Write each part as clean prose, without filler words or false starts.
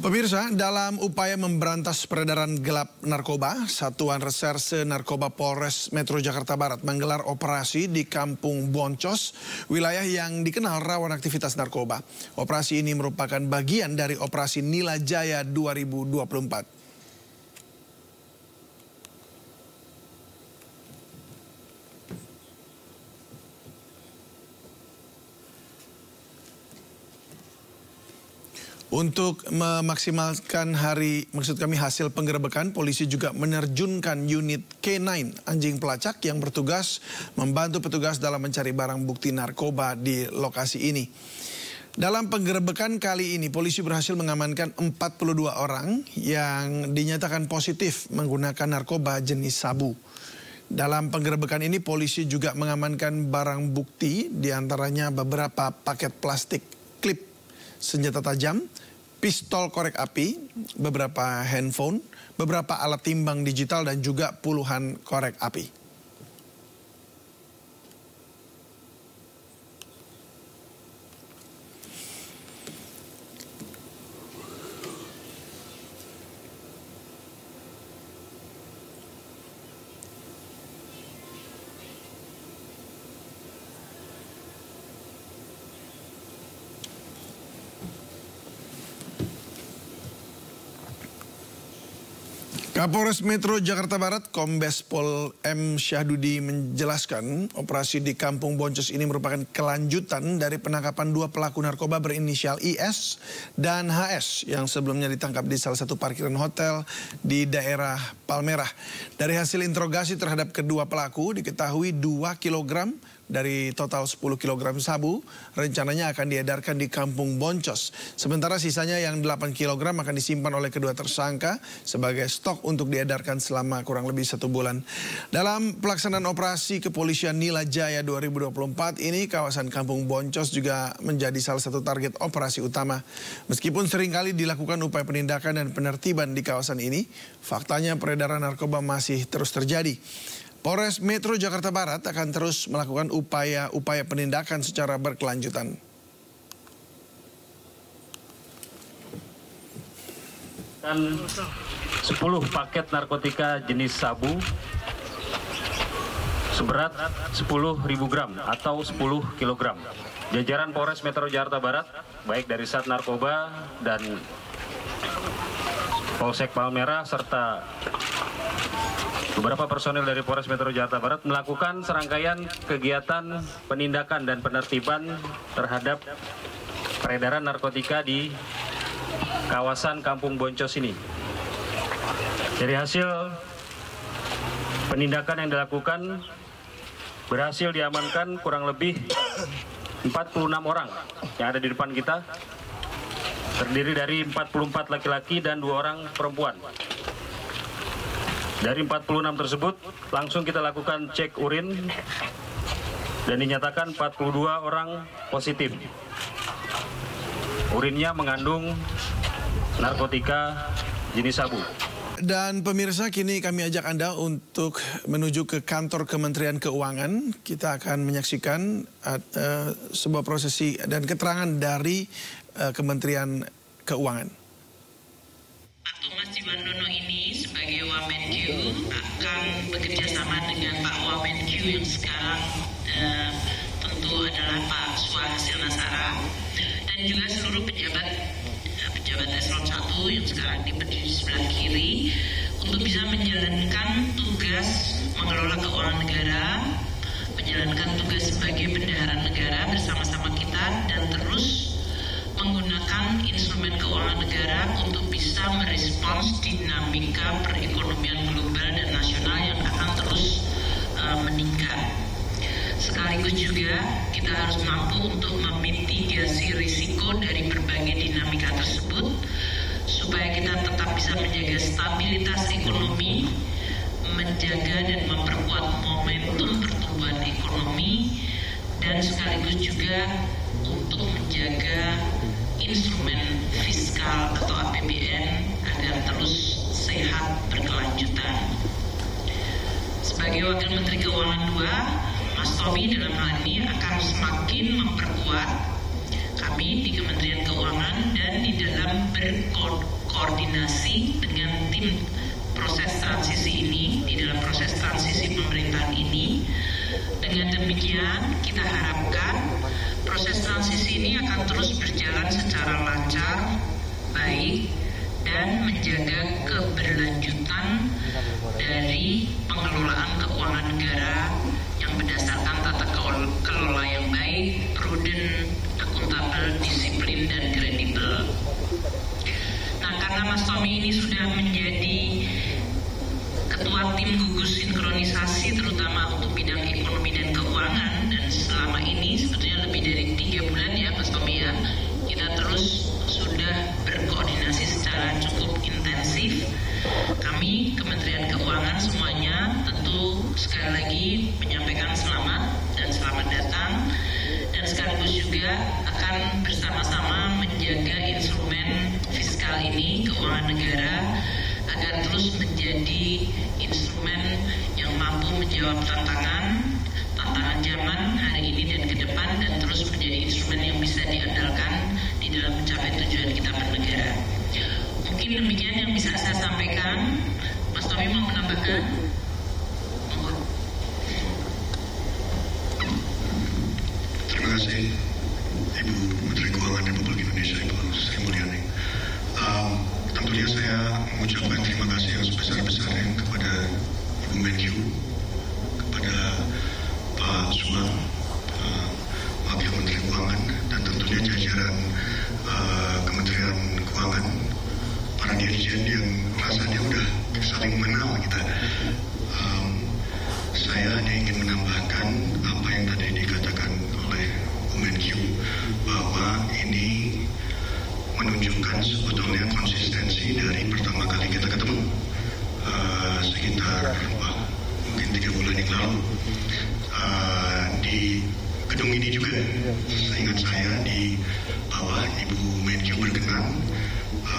Pemirsa, dalam upaya memberantas peredaran gelap narkoba, Satuan Reserse Narkoba Polres Metro Jakarta Barat menggelar operasi di Kampung Boncos, wilayah yang dikenal rawan aktivitas narkoba. Operasi ini merupakan bagian dari Operasi Nila Jaya 2024. Untuk memaksimalkan hasil penggerebekan, polisi juga menerjunkan unit K9 anjing pelacak yang bertugas membantu petugas dalam mencari barang bukti narkoba di lokasi ini. Dalam penggerebekan kali ini, polisi berhasil mengamankan 42 orang yang dinyatakan positif menggunakan narkoba jenis sabu. Dalam penggerebekan ini, polisi juga mengamankan barang bukti, diantaranya beberapa paket plastik klip senjata tajam, pistol korek api, beberapa handphone, beberapa alat timbang digital, dan juga puluhan korek api. Kapolres Metro Jakarta Barat, Kombes Pol M. Syahdudi menjelaskan operasi di Kampung Boncos ini merupakan kelanjutan dari penangkapan dua pelaku narkoba berinisial IS dan HS yang sebelumnya ditangkap di salah satu parkiran hotel di daerah Palmerah. Dari hasil interogasi terhadap kedua pelaku diketahui 2 kg dari total 10 kg sabu rencananya akan diedarkan di Kampung Boncos. Sementara sisanya yang 8 kg akan disimpan oleh kedua tersangka sebagai stok untuk diedarkan selama kurang lebih 1 bulan. Dalam pelaksanaan operasi kepolisian Nila Jaya 2024 ini, kawasan Kampung Boncos juga menjadi salah satu target operasi utama. Meskipun seringkali dilakukan upaya penindakan dan penertiban di kawasan ini, faktanya peredaran narkoba masih terus terjadi. Polres Metro Jakarta Barat akan terus melakukan upaya penindakan secara berkelanjutan. Dan 10 paket narkotika jenis sabu seberat 10.000 gram atau 10 kg. Jajaran Polres Metro Jakarta Barat, baik dari Sat Narkoba dan Polsek Palmerah serta beberapa personel dari Polres Metro Jakarta Barat melakukan serangkaian kegiatan penindakan dan penertiban terhadap peredaran narkotika di kawasan Kampung Boncos ini. Dari hasil penindakan yang dilakukan, berhasil diamankan kurang lebih 46 orang yang ada di depan kita, terdiri dari 44 laki-laki dan 2 orang perempuan. Dari 46 tersebut, langsung kita lakukan cek urin dan dinyatakan 42 orang positif. Urinnya mengandung narkotika jenis sabu. Dan pemirsa, kini kami ajak Anda untuk menuju ke kantor Kementerian Keuangan. Kita akan menyaksikan sebuah prosesi dan keterangan dari Kementerian Keuangan. Pak Thomas Jiwandono ini sebagai Wamenkyu akan bekerja sama dengan Pak Wamenkyu yang sekarang tentu adalah Pak Suhasil Nasara, dan juga seluruh pejabat eselon 1 yang sekarang berdiri di sebelah kiri untuk bisa menjalankan tugas mengelola keuangan negara, menjalankan tugas sebagai bendahara negara bersama-sama kita, dan terus menggunakan instrumen keuangan negara untuk bisa merespons dinamika perekonomian global dan nasional yang akan terus meningkat. Sekaligus juga kita harus mampu untuk memitigasi risiko dari berbagai dinamika tersebut supaya kita tetap bisa menjaga stabilitas ekonomi, menjaga dan memperkuat momentum pertumbuhan ekonomi, dan sekaligus juga untuk menjaga instrumen fiskal atau APBN agar terus sehat berkelanjutan. Sebagai Wakil Menteri Keuangan 2, Mas Tommy dalam hal ini akan semakin memperkuat kami di Kementerian Keuangan dan di dalam berkoordinasi dengan tim proses transisi ini, di dalam proses transisi pemerintahan ini. Dengan demikian, kita harapkan proses transisi ini akan terus berjalan secara lancar, baik, dan menjaga keberlanjutan dari pengelolaan keuangan negara yang berdasarkan tata kelola yang baik, prudent, akuntabel, disiplin, dan kredibel. Nah, karena Mas Tommy ini sudah menjadi Ketua Tim Gugus Sinkronisasi terutama untuk bidang ekonomi dan keuangan, dan selama ini sebetulnya lebih dari 3 bulan ya Mas Tommy ya, kita terus sudah berkoordinasi secara cukup intensif. Kami Kementerian Keuangan semuanya tentu sekali lagi menyampaikan selamat dan selamat datang, dan sekaligus juga akan bersama-sama menjaga instrumen fiskal ini, keuangan negara, agar terus menjadi instrumen yang mampu menjawab tantangan zaman hari ini dan ke depan, dan terus menjadi instrumen yang bisa diandalkan di dalam mencapai tujuan kita bernegara. Mungkin demikian yang bisa saya sampaikan. Mas Tommy mau menambahkan? Terima kasih Ibu Menteri Keuangan Republik Indonesia, Ibu Sri Mulyani. Tentunya saya mengucapkan terima kasih yang sebesar-besarnya kepada Ibu Menkyu, kepada Pak Suang, Wakil Menteri Keuangan, dan tentunya jajaran Kementerian Keuangan, para dirijen yang rasanya udah saling mengenal kita. Saya hanya ingin menambahkan apa yang tadi dikatakan oleh Bu Menkyu, bahwa ini menunjukkan sebetulnya konsistensi dari pertama kali kita ketemu sekitar mungkin 3 bulan yang lalu di gedung ini juga. Seingat saya di bawah Ibu Menkyu berkenan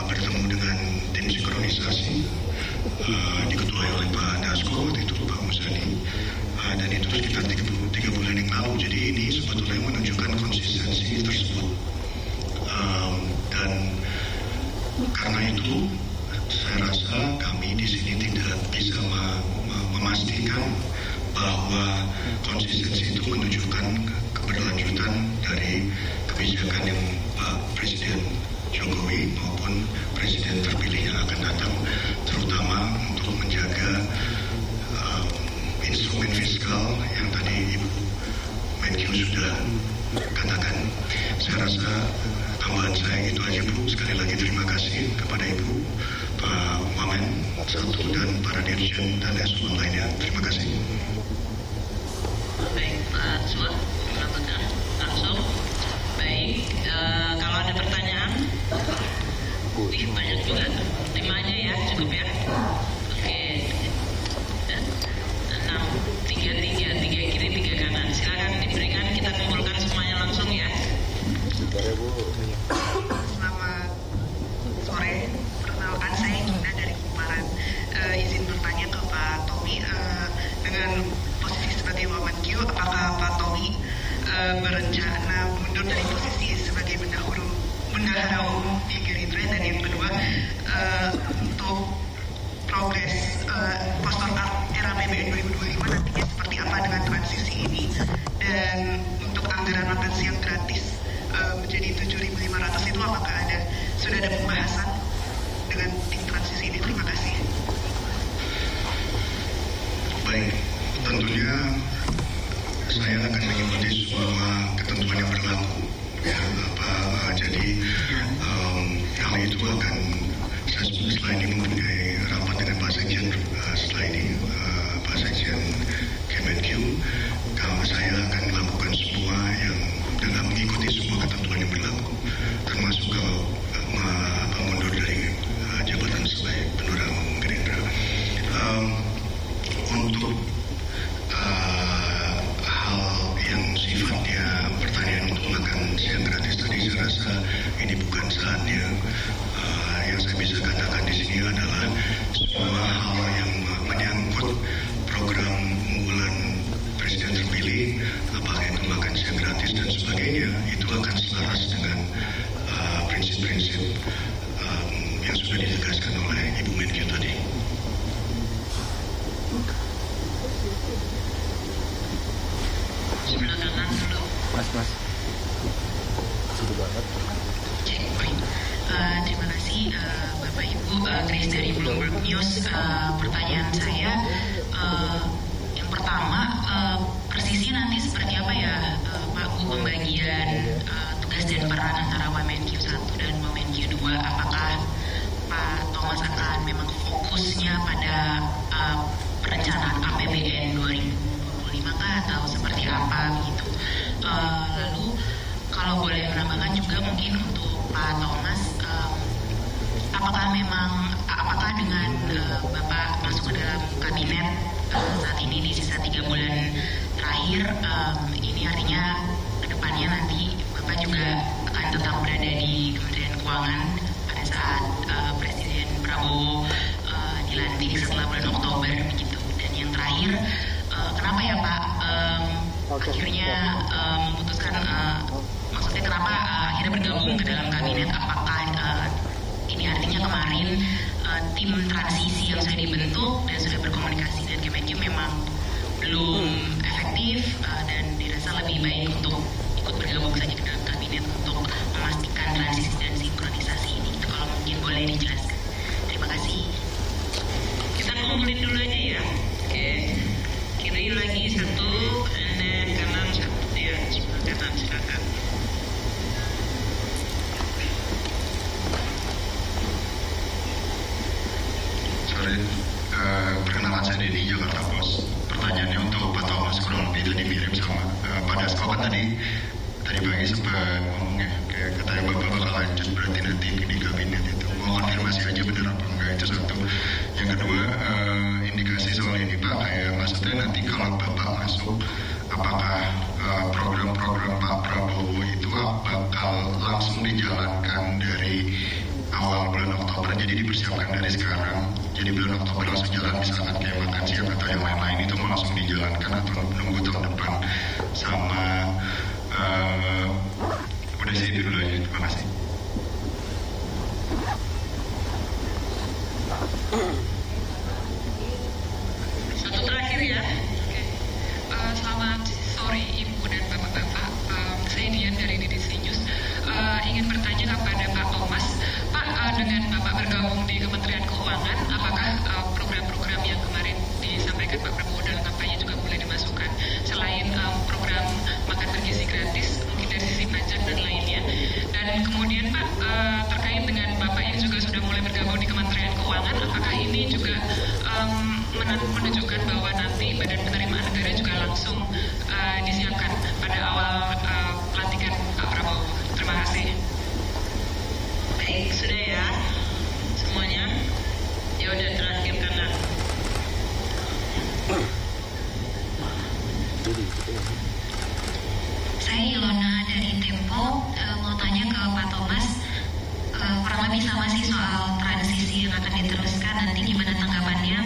bertemu dengan tim sinkronisasi diketuai oleh Pak Dasko, waktu itu Pak Musani, dan itu sekitar 3 bulan yang lalu. Jadi ini sebetulnya menunjukkan konsistensi tersebut. Dan karena itu saya rasa kami di sini tidak bisa memastikan bahwa konsistensi itu menunjukkan keberlanjutan dari kebijakan yang Pak Presiden Jokowi maupun Presiden terpilih yang akan datang, terutama untuk menjaga instrumen fiskal yang tadi Ibu Menkyu sudah katakan. Saya rasa tambahan saya itu aja Bu. Sekali lagi terima kasih kepada Ibu, Pak Wamen satu, dan para dirjen dan eselon lainnya. Terima kasih. Baik, Pak Suang, menambahkan langsung. Baik, kalau ada pertanyaan, banyak juga. 5 aja ya, cukup ya. Oke, 6, 3 kiri, 3 kanan. Silakan diberikan, kita kumpulkan semuanya langsung ya. Selamat sore, perkenalkan saya Gina dari Kumparan. Izin bertanya ke Pak Tommy, dengan posisi sebagai Wamenkyu, apakah Pak Tommy berencana mundur dari posisi sebagai bendahara umum di Gerindra? Dan yang kedua, untuk progres postur era APBN 2025 nantinya seperti apa dengan transisi ini, dan untuk anggaran makan siang gratis menjadi 7.500 itu apakah sudah ada pembahasan dengan tim transisi ini? Terima kasih. Baik, tentunya saya akan mengikuti semua ketentuan yang berlaku. Ya, jadi hal itu akan saya setelah ini mempunyai rapat dengan Pak Sekjen, setelah ini Pak Sekjen Kemenkyu, kalau saya akan melakukan semua yang dengan mengikuti semua ketentuan yang berlaku, termasuk kalau mundur dari jabatan sebagai bendahara umum Gerindra. Untuk hal yang sifatnya pertanyaan untuk makan siang gratis tadi, saya rasa ini bukan saatnya. Yang saya bisa katakan di sini adalah semua hal yang menyangkut program unggulan Presiden terpilih, apakah itu makan siang gratis dan sebagainya, itu akan selaras dengan prinsip-prinsip yang sudah Menkyu tadi. Sebelah kanan dulu. Mas. Sudah banget. Cek, baik. Terima kasih Bapak Ibu. Grace dari Bloomberg News. Pertanyaan saya, yang pertama, persisnya nanti seperti apa ya Pak Bu pembagian tugas dan peran antara Wamenkyu 1 dan Wamenkyu 2? Apakah Pak Thomas akan memang fokusnya pada perencanaan APBN 2025 kah atau seperti apa begitu? Lalu kalau boleh menambahkan juga mungkin untuk Pak Thomas, apakah dengan Bapak masuk ke dalam kabinet saat ini di sisa 3 bulan terakhir, ini artinya kedepannya nanti Bapak juga akan tetap berada di Kementerian Keuangan pada saat Presiden Prabowo dilantik setelah bulan Oktober begitu. Dan yang terakhir, kenapa ya Pak akhirnya memutuskan, maksudnya kenapa akhirnya bergabung ke dalam kabinet? Apakah ini artinya kemarin tim transisi yang sudah dibentuk dan sudah berkomunikasi dengan Kemenkyu memang belum efektif dan dirasa lebih baik untuk ikut bergabung saja ke dalam kabinet untuk memastikan transisi dan sinkronisasi ini? Itu kalau mungkin boleh dijelaskan. Terima kasih. Kita kumpulin dulu aja ya. Oke. Kiri lagi satu, kanan satu. Ya, sebelah kanan silakan. Perkenalan saya Denny, Jakarta Post. Pertanyaannya untuk Pak Thomas, kurang lebih tadi mirip sama Pak Dasko kan tadi pagi sempat ngomong ya, kayak katanya Bapak bakal lanjut berarti nanti di kabinet itu. Mau konfirmasi aja benar apa enggak, itu satu. Yang kedua, indikasi soal ini Pak, kayak maksudnya nanti kalau Bapak masuk, apakah program-program Pak Prabowo itu bakal langsung dijalankan dari awal bulan Oktober, jadi dipersiapkan dari sekarang, jadi bulan Oktober langsung jalan, misalkan kayak makan siang atau yang lain-lain itu mau langsung dijalankan atau menunggu tahun depan? Sama udah sih itu dulu aja, terima kasih. Satu terakhir ya. Oke. Selamat sore Ibu dan Bapak-Bapak. Saya Dian dari DDC News. Ingin bertanya kepada Pak Thomas. Pak, dengan Bapak bergabung di Kementerian Keuangan, apakah program-program yang kemarin disampaikan Pak Prabowo dalam kampanye juga boleh dimasukkan? Selain program makan bergizi gratis, mungkin dari sisi pajak dan lainnya. Dan kemudian Pak, terkait dengan Bapak yang juga sudah mulai bergabung di Kementerian Keuangan, apakah ini juga menunjukkan bahwa nanti Badan Penerimaan Negara juga langsung disiapkan pada awal pelantikan Pak Prabowo? Terima kasih. Baik, sudah ya semuanya. Ya udah, terakhir kanan. Saya Ilona dari Tempo, mau tanya ke Pak Thomas, kurang lebih sama sih soal transisi yang akan diteruskan, nanti gimana tanggapannya?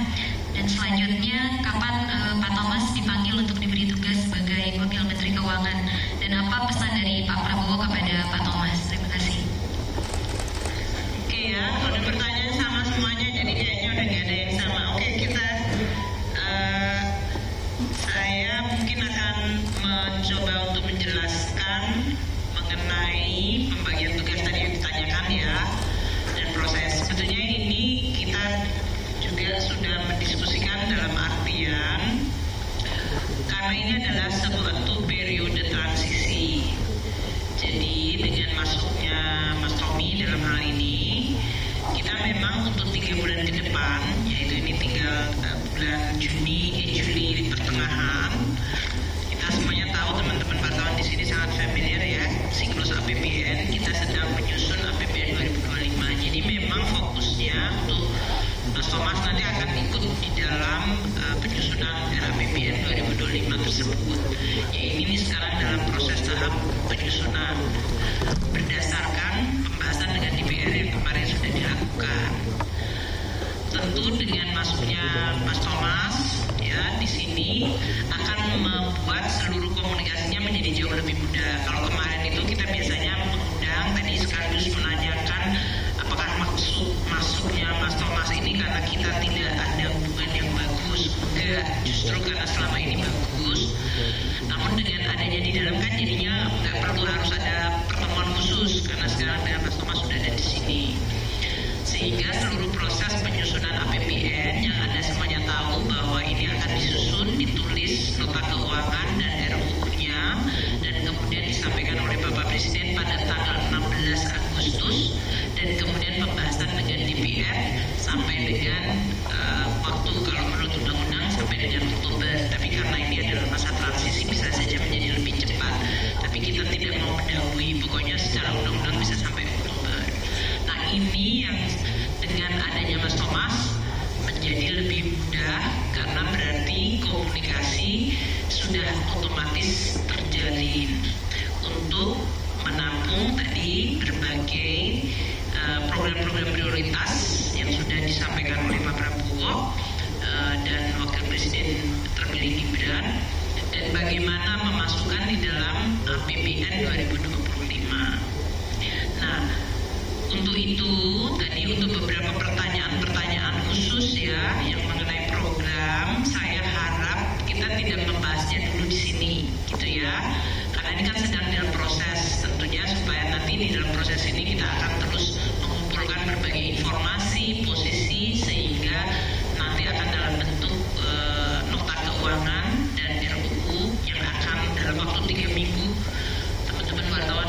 Dan selanjutnya, kapan Pak Thomas dipanggil untuk diberi tugas sebagai Wakil Menteri Keuangan? Dan apa pesan dari Pak Prabowo kepada Pak Thomas? Terima kasih. Oke ya, udah pertanyaan sama semuanya, jadi kayaknya udah gak ada yang sama. Oke, saya mungkin akan mencoba untuk menjelaskan mengenai pembagian tugas tadi yang ditanyakan ya, dan proses. Sebetulnya ini kita juga sudah mendiskusikan dalam artian karena ini adalah suatu periode transisi. Jadi dengan masuknya Mas Tommy dalam hal ini, kita memang untuk 3 bulan ke depan, yaitu ini tinggal bulan Juli di pertengahan, kita semuanya tahu, teman-teman wartawan di sini sangat familiar ya, siklus APBN, kita sedang menyusun APBN 2025. Jadi memang fokusnya untuk Mas Thomas nanti akan ikut di dalam penyusunan RAPBN 2025 tersebut. Ya, ini sekarang dalam proses tahap penyusunan berdasarkan pembahasan dengan DPR yang kemarin sudah dilakukan. Tentu dengan masuknya Mas Thomas ya di sini akan membuat seluruh komunikasinya menjadi jauh lebih mudah. Kalau kemarin itu kita biasanya mengundang tadi sekaligus menanyakan apakah maksud masuknya Mas Thomas ini karena kita tidak ada hubungan yang bagus. Enggak, justru karena selama ini bagus. Namun dengan adanya di dalam kan jadinya nggak perlu harus ada pertemuan khusus karena sekarang dengan Mas Thomas sudah ada di sini. Sehingga seluruh proses penyusunan APBN yang Anda semuanya tahu bahwa ini akan disusun, ditulis nota keuangan dan RUU-nya dan kemudian disampaikan oleh Bapak Presiden pada tanggal 16 Agustus dan kemudian pembahasan dengan DPR sampai dengan waktu kalau menurut undang-undang sampai dengan Oktober. Tapi karena ini adalah masa transisi bisa saja menjadi lebih cepat. Tapi kita tidak mau mendahului, pokoknya secara undang-undang bisa sampai Oktober. Nah ini yang dengan adanya Mas Thomas menjadi lebih mudah karena berarti komunikasi sudah otomatis terjalin untuk menampung tadi berbagai program-program prioritas yang sudah disampaikan oleh Pak Prabowo dan Wakil Presiden terpilih Gibran dan bagaimana memasukkan di dalam APBN 2025. Nah, untuk itu tadi untuk beberapa pertanyaan khusus ya yang mengenai program, saya harap kita tidak membahasnya dulu di sini, gitu ya. Karena ini kan sedang dalam proses tentunya supaya nanti di dalam proses ini kita akan terus mengumpulkan berbagai informasi, posisi sehingga nanti akan dalam bentuk nota keuangan dan RUU yang akan dalam waktu 3 minggu teman-teman wartawan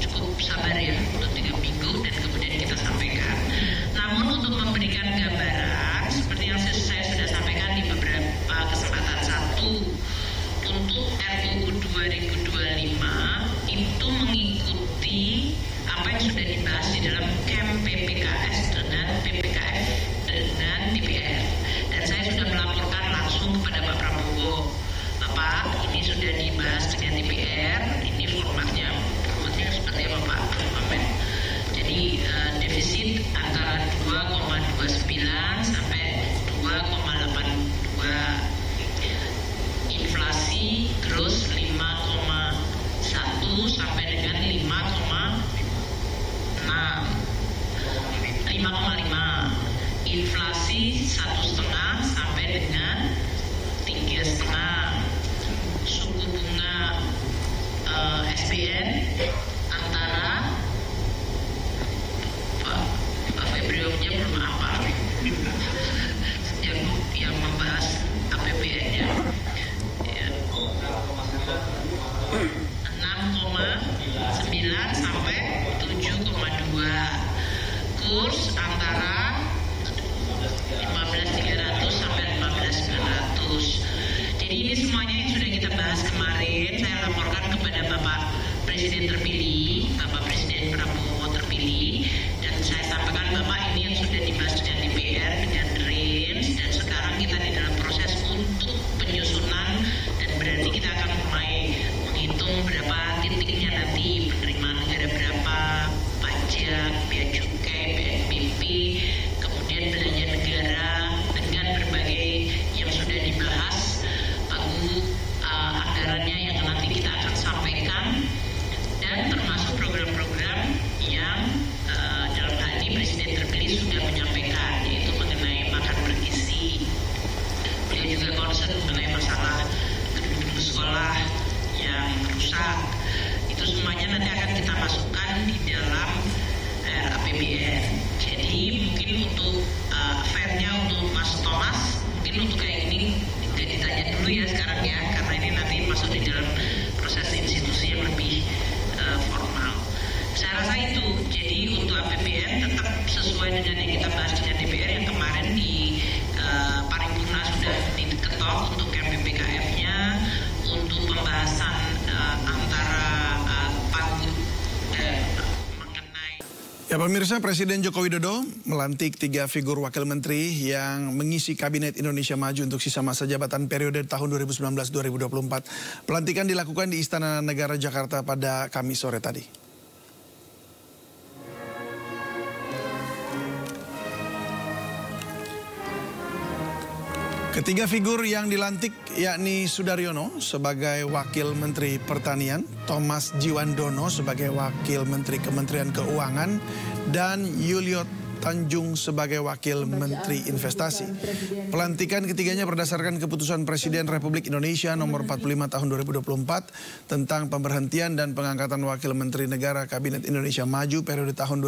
cukup sabar ya untuk 3 minggu dan kemudian kita sampaikan. Namun untuk memberikan gambaran seperti yang saya sudah sampaikan di beberapa kesempatan, satu untuk RUU 2025 itu mengikuti apa yang sudah dibahas di dalam KEM PPKS dengan PPKF dengan DPR dan saya sudah melaporkan langsung kepada Pak Prabowo. Bapak, ini sudah dibahas dengan DPR, ini formatnya seperti apa Pak? Jadi defisit antara 2,29 sampai 2,82, inflasi terus 5,1 sampai dengan 5,5, inflasi 1,5 sampai dengan 3,5, suku bunga SBN antara Pak Febrio-nya belum apa yang membahas APBN-nya ya. 6,9 sampai 7,2, kurs antara 15.300 sampai 15.900. Jadi ini semuanya yang sudah kita bahas kemarin saya laporkan kepada Bapak Presiden terpilih, Bapak Presiden Prabowo terpilih, dan saya sampaikan Bapak ini yang sudah dibahas dengan DPR dengan range dan sekarang kita di dalam proses untuk penyusunan dan berarti kita akan mulai menghitung berapa titiknya nanti penerimaan negara berapa, pajak, bea cukai, BNPB, kemudian belanja negara dengan berbagai yang sudah dibahas, anggarannya yang nanti kita akan sampaikan dan termasuk program-program yang dalam hal ini Presiden terpilih sudah menyampaikan yaitu mengenai makan bergizi. Beliau juga concern mengenai masalah gedung-gedung sekolah yang rusak. Itu semuanya nanti akan kita masukkan di dalam APBN. Jadi mungkin untuk fairnya untuk Mas Thomas, mungkin untuk kayak ini nggak ditanya dulu ya sekarang ya, karena ini nanti masuk di dalam proses institusi yang lebih formal. Saya rasa itu. Jadi untuk APBN tetap sesuai dengan yang kita bahas dengan DPR yang kemarin di paripurna sudah diketok untuk KMPPKF-nya, untuk pembahasan antara Pagub mengenai. Ya pemirsa, Presiden Joko Widodo melantik 3 figur wakil menteri yang mengisi Kabinet Indonesia Maju untuk sisa masa jabatan periode tahun 2019-2024. Pelantikan dilakukan di Istana Negara Jakarta pada Kamis sore tadi. Ketiga figur yang dilantik yakni Sudaryono sebagai Wakil Menteri Pertanian, Thomas Jiwandono sebagai Wakil Menteri Kementerian Keuangan, dan Yulio Tanjung sebagai Wakil Menteri Investasi. Pelantikan ketiganya berdasarkan keputusan Presiden Republik Indonesia nomor 45 tahun 2024 tentang pemberhentian dan pengangkatan Wakil Menteri Negara Kabinet Indonesia Maju periode tahun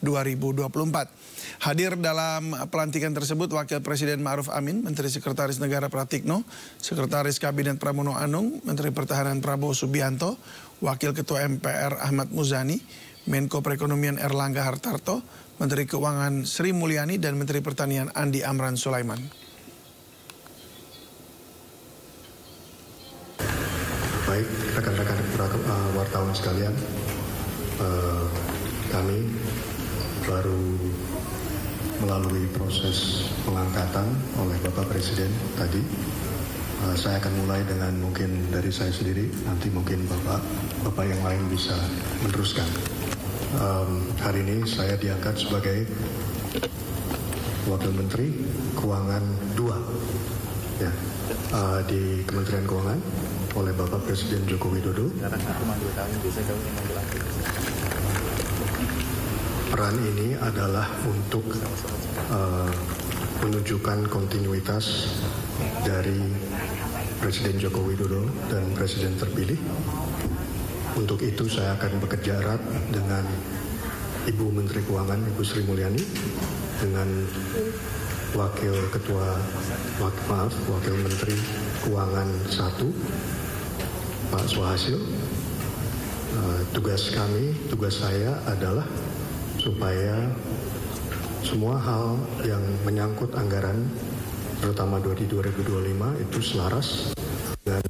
2019-2024. Hadir dalam pelantikan tersebut Wakil Presiden Ma'ruf Amin, Menteri Sekretaris Negara Pratikno, Sekretaris Kabinet Pramono Anung, Menteri Pertahanan Prabowo Subianto, Wakil Ketua MPR Ahmad Muzani, Menko Perekonomian Erlangga Hartarto, Menteri Keuangan Sri Mulyani, dan Menteri Pertanian Andi Amran Sulaiman. Baik, rekan-rekan wartawan sekalian, kami baru melalui proses pengangkatan oleh Bapak Presiden tadi. Saya akan mulai dengan mungkin dari saya sendiri, nanti mungkin Bapak yang lain bisa meneruskan. Hari ini saya diangkat sebagai Wakil Menteri Keuangan 2 ya, di Kementerian Keuangan oleh Bapak Presiden Joko Widodo. Peran ini adalah untuk menunjukkan kontinuitas dari Presiden Joko Widodo dan Presiden terpilih. Untuk itu saya akan bekerja erat dengan Ibu Menteri Keuangan, Ibu Sri Mulyani, dengan Wakil Menteri Keuangan 1, Pak Suhasil. Tugas saya adalah supaya semua hal yang menyangkut anggaran, terutama di 2025, itu selaras dengan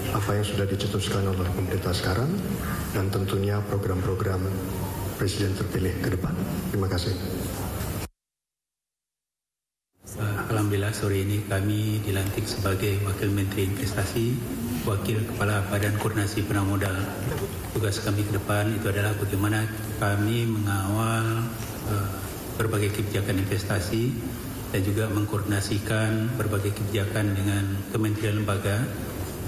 apa yang sudah dicetuskan oleh pemerintah sekarang dan tentunya program-program Presiden terpilih ke depan. Terima kasih. Alhamdulillah sore ini kami dilantik sebagai Wakil Menteri Investasi, Wakil Kepala Badan Koordinasi Penamodal. Tugas kami ke depan itu adalah bagaimana kami mengawal berbagai kebijakan investasi dan juga mengkoordinasikan berbagai kebijakan dengan kementerian lembaga.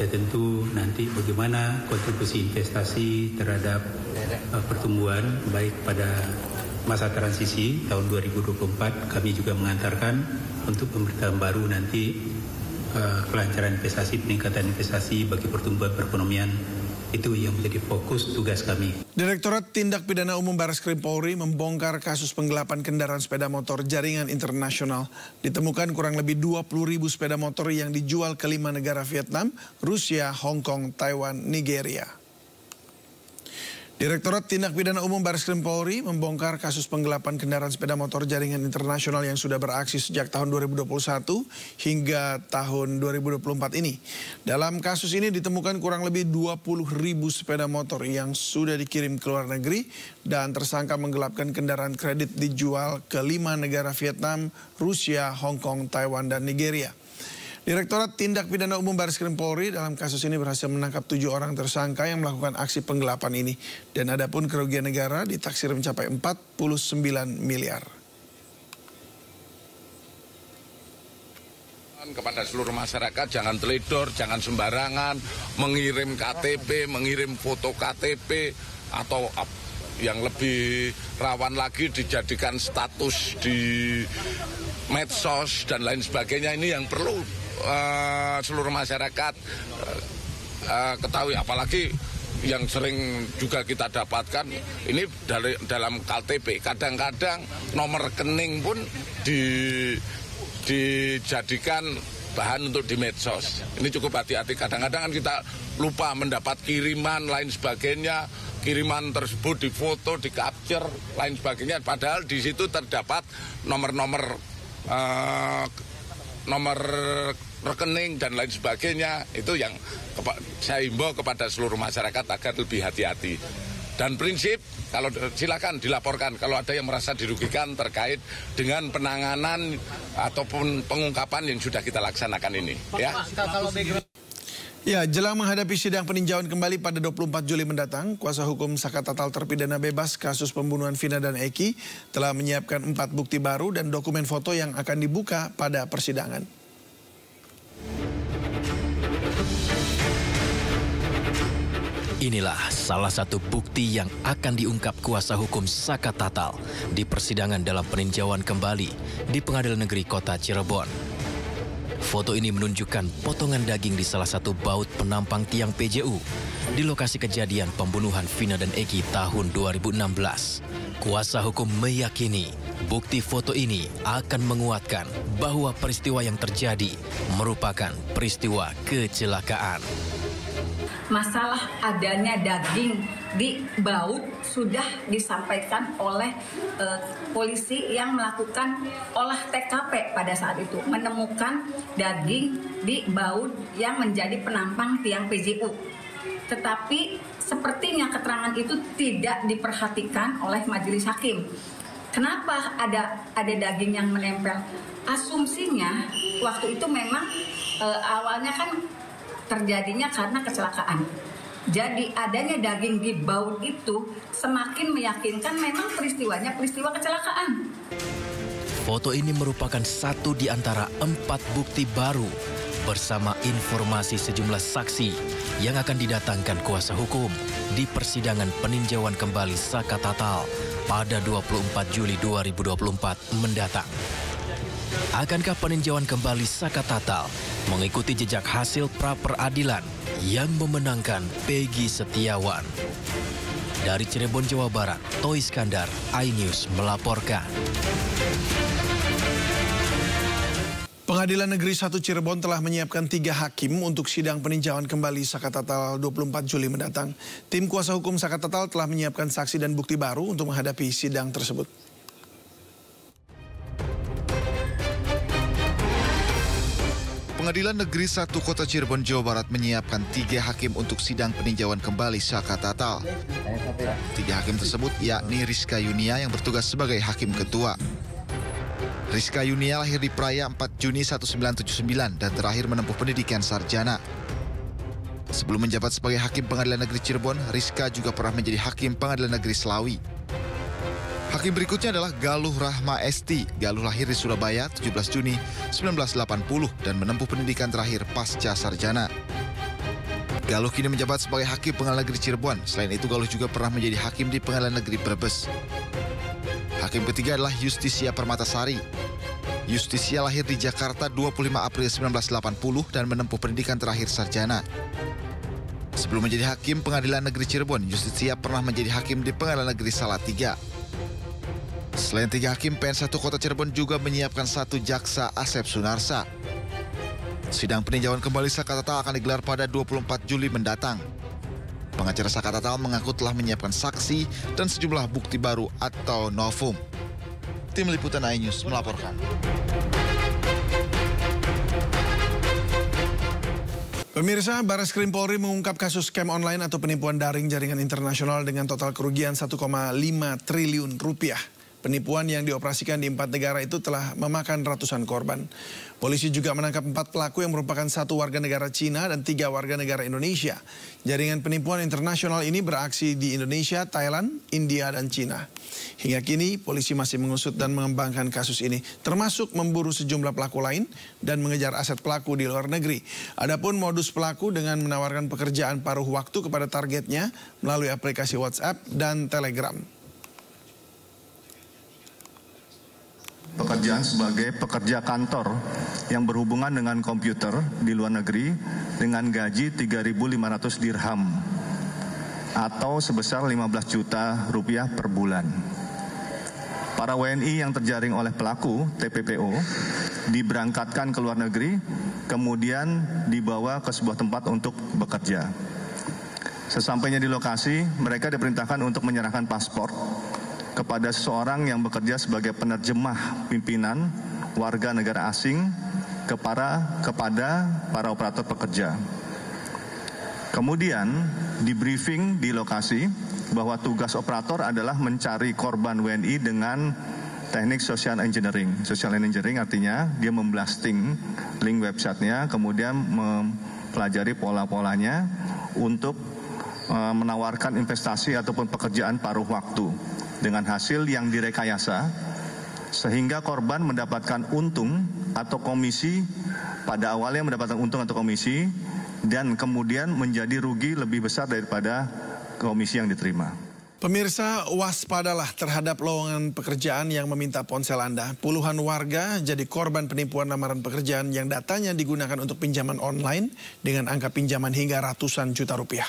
Ya tentu nanti bagaimana kontribusi investasi terhadap pertumbuhan baik pada masa transisi tahun 2024. Kami juga mengantarkan untuk pemerintahan baru nanti kelancaran investasi, peningkatan investasi bagi pertumbuhan perekonomian. Itu yang menjadi fokus tugas kami. Direktorat Tindak Pidana Umum Barreskrim Polri membongkar kasus penggelapan kendaraan sepeda motor jaringan internasional. Ditemukan kurang lebih 20.000 sepeda motor yang dijual ke 5 negara Vietnam, Rusia, Hong Kong, Taiwan, Nigeria. Direktorat Tindak Pidana Umum Barreskrim Polri membongkar kasus penggelapan kendaraan sepeda motor jaringan internasional yang sudah beraksi sejak tahun 2021 hingga tahun 2024 ini. Dalam kasus ini ditemukan kurang lebih 20.000 sepeda motor yang sudah dikirim ke luar negeri dan tersangka menggelapkan kendaraan kredit dijual ke 5 negara Vietnam, Rusia, Hong Kong, Taiwan, dan Nigeria. Direktorat Tindak Pidana Umum Barreskrim Polri dalam kasus ini berhasil menangkap 7 orang tersangka yang melakukan aksi penggelapan ini. Dan adapun kerugian negara ditaksir mencapai 49 miliar. Kepada seluruh masyarakat jangan teledor, jangan sembarangan mengirim KTP, mengirim foto KTP, atau yang lebih rawan lagi dijadikan status di medsos dan lain sebagainya. Ini yang perlu seluruh masyarakat ketahui, apalagi yang sering juga kita dapatkan ini dalam KTP. Kadang-kadang nomor rekening pun dijadikan bahan untuk di medsos. Ini cukup hati-hati. Kadang-kadang kan kita lupa mendapat kiriman lain sebagainya. Kiriman tersebut difoto, di-capture, lain sebagainya. Padahal di situ terdapat nomor rekening dan lain sebagainya. Itu yang saya himbau kepada seluruh masyarakat agar lebih hati-hati. Dan prinsip, kalau silakan dilaporkan kalau ada yang merasa dirugikan terkait dengan penanganan ataupun pengungkapan yang sudah kita laksanakan ini. Ya, jelang menghadapi sidang peninjauan kembali pada 24 Juli mendatang, kuasa hukum Saka Tatal terpidana bebas kasus pembunuhan Vina dan Eki telah menyiapkan 4 bukti baru dan dokumen foto yang akan dibuka pada persidangan. Inilah salah satu bukti yang akan diungkap kuasa hukum Saka Tatal di persidangan dalam peninjauan kembali di Pengadilan Negeri Kota Cirebon. Foto ini menunjukkan potongan daging di salah satu baut penampang tiang PJU di lokasi kejadian pembunuhan Vina dan Eki tahun 2016. Kuasa hukum meyakini bukti foto ini akan menguatkan bahwa peristiwa yang terjadi merupakan peristiwa kecelakaan. Masalah adanya daging di baut sudah disampaikan oleh polisi yang melakukan olah TKP pada saat itu, menemukan daging di baut yang menjadi penampang tiang PJU. Tetapi sepertinya keterangan itu tidak diperhatikan oleh majelis hakim. Kenapa ada daging yang menempel? Asumsinya waktu itu memang awalnya kan terjadinya karena kecelakaan. Jadi adanya daging di baut itu semakin meyakinkan memang peristiwanya peristiwa kecelakaan. Foto ini merupakan satu di antara 4 bukti baru bersama informasi sejumlah saksi yang akan didatangkan kuasa hukum di persidangan peninjauan kembali Saka Tatal pada 24 Juli 2024 mendatang. Akankah peninjauan kembali Saka Tatal mengikuti jejak hasil pra-peradilan yang memenangkan Peggy Setiawan? Dari Cirebon, Jawa Barat, Toy Iskandar, iNews melaporkan. Pengadilan Negeri 1 Cirebon telah menyiapkan 3 hakim untuk sidang peninjauan kembali Saka Tatal 24 Juli mendatang. Tim kuasa hukum Saka Tatal telah menyiapkan saksi dan bukti baru untuk menghadapi sidang tersebut. Pengadilan Negeri 1 Kota Cirebon, Jawa Barat menyiapkan 3 hakim untuk sidang peninjauan kembali Saka Tatal. 3 hakim tersebut yakni Rizka Yunia yang bertugas sebagai hakim ketua. Rizka Yunia lahir di Praia 4 Juni 1979 dan terakhir menempuh pendidikan sarjana. Sebelum menjabat sebagai hakim Pengadilan Negeri Cirebon, Rizka juga pernah menjadi hakim Pengadilan Negeri Selawi. Hakim berikutnya adalah Galuh Rahma Esti. Galuh lahir di Surabaya 17 Juni 1980 dan menempuh pendidikan terakhir pasca sarjana. Galuh kini menjabat sebagai hakim Pengadilan Negeri Cirebon. Selain itu, Galuh juga pernah menjadi hakim di Pengadilan Negeri Brebes. Hakim ketiga adalah Justisia Permatasari. Justisia lahir di Jakarta 25 April 1980 dan menempuh pendidikan terakhir sarjana. Sebelum menjadi hakim Pengadilan Negeri Cirebon, Justisia pernah menjadi hakim di Pengadilan Negeri Salatiga. Selain 3 hakim, PN1 Kota Cirebon juga menyiapkan 1 jaksa, Asep Sunarsa. Sidang peninjauan kembali Saka Tatal akan digelar pada 24 Juli mendatang. Pengacara Saka Tatal mengaku telah menyiapkan saksi dan sejumlah bukti baru atau novum. Tim Liputan iNews melaporkan. Pemirsa, Barreskrim Polri mengungkap kasus scam online atau penipuan daring jaringan internasional dengan total kerugian 1,5 triliun rupiah. Penipuan yang dioperasikan di 4 negara itu telah memakan ratusan korban. Polisi juga menangkap 4 pelaku yang merupakan 1 warga negara Cina dan 3 warga negara Indonesia. Jaringan penipuan internasional ini beraksi di Indonesia, Thailand, India, dan Cina. Hingga kini, polisi masih mengusut dan mengembangkan kasus ini, termasuk memburu sejumlah pelaku lain dan mengejar aset pelaku di luar negeri. Adapun modus pelaku dengan menawarkan pekerjaan paruh waktu kepada targetnya melalui aplikasi WhatsApp dan Telegram. Pekerjaan sebagai pekerja kantor yang berhubungan dengan komputer di luar negeri dengan gaji 3.500 dirham atau sebesar 15 juta rupiah per bulan. Para WNI yang terjaring oleh pelaku TPPO diberangkatkan ke luar negeri, kemudian dibawa ke sebuah tempat untuk bekerja. Sesampainya di lokasi, mereka diperintahkan untuk menyerahkan paspor kepada seseorang yang bekerja sebagai penerjemah pimpinan warga negara asing kepada para operator pekerja. Kemudian di briefing di lokasi bahwa tugas operator adalah mencari korban WNI dengan teknik social engineering. Social engineering artinya dia memblasting link websitenya, kemudian mempelajari pola-polanya untuk menawarkan investasi ataupun pekerjaan paruh waktu dengan hasil yang direkayasa sehingga korban mendapatkan untung atau komisi, pada awalnya mendapatkan untung atau komisi dan kemudian menjadi rugi lebih besar daripada komisi yang diterima. Pemirsa, waspadalah terhadap lowongan pekerjaan yang meminta ponsel Anda. Puluhan warga jadi korban penipuan lamaran pekerjaan yang datanya digunakan untuk pinjaman online dengan angka pinjaman hingga ratusan juta rupiah.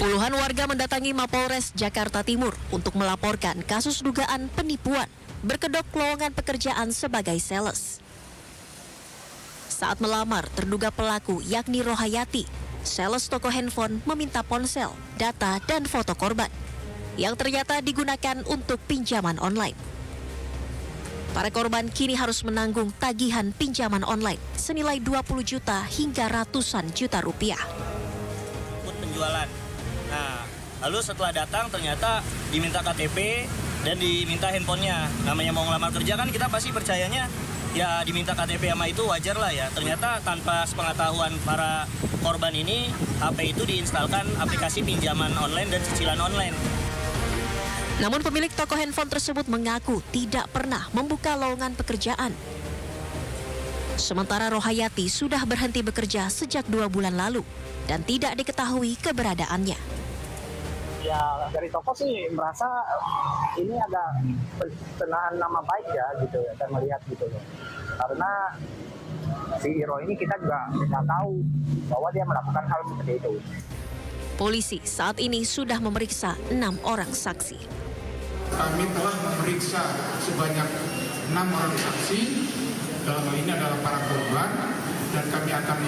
Puluhan warga mendatangi Mapolres Jakarta Timur untuk melaporkan kasus dugaan penipuan berkedok lowongan pekerjaan sebagai sales. Saat melamar, terduga pelaku yakni Rohayati, sales toko handphone meminta ponsel, data, dan foto korban yang ternyata digunakan untuk pinjaman online. Para korban kini harus menanggung tagihan pinjaman online senilai 20 juta hingga ratusan juta rupiah. Penjualan. Nah, lalu setelah datang ternyata diminta KTP dan diminta handphonenya. Namanya mau ngelamar kerja kan kita pasti percayanya ya diminta KTP sama itu wajar lah ya. Ternyata tanpa sepengetahuan para korban ini, HP itu diinstalkan aplikasi pinjaman online dan cicilan online. Namun pemilik toko handphone tersebut mengaku tidak pernah membuka lowongan pekerjaan. Sementara Rohayati sudah berhenti bekerja sejak 2 bulan lalu dan tidak diketahui keberadaannya. Ya dari toko sih merasa ini agak pencemaran nama baik ya gitu ya, saya melihat gitu loh. Karena si Iro ini kita juga tidak tahu bahwa dia melakukan hal seperti itu. Polisi saat ini sudah memeriksa 6 orang saksi. Kami telah memeriksa sebanyak 6 orang saksi, dalam hal ini adalah para korban, dan kami akan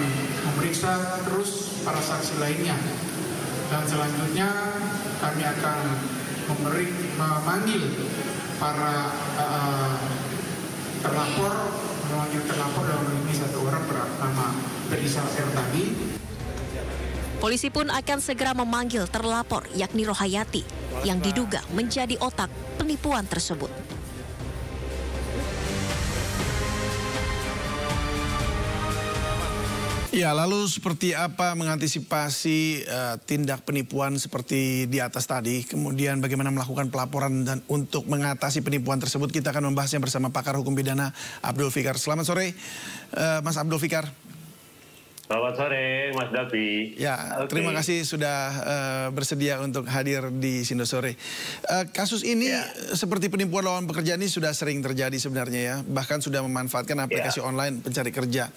memeriksa terus para saksi lainnya. Dan selanjutnya kami akan memanggil para memanggil terlapor dalam ini 1 orang bernama Ferisal R tadi. Polisi pun akan segera memanggil terlapor yakni Rohayati yang diduga menjadi otak penipuan tersebut. Ya, lalu seperti apa mengantisipasi tindak penipuan seperti di atas tadi, kemudian bagaimana melakukan pelaporan dan untuk mengatasi penipuan tersebut, kita akan membahasnya bersama pakar hukum pidana Abdul Fikar. Selamat sore, Mas Abdul Fikar. Selamat sore, Mas Davi. Ya, terima kasih sudah bersedia untuk hadir di Sindo Sore. Kasus ini seperti penipuan lowongan pekerjaan ini sudah sering terjadi sebenarnya ya. Bahkan sudah memanfaatkan aplikasi online pencari kerja.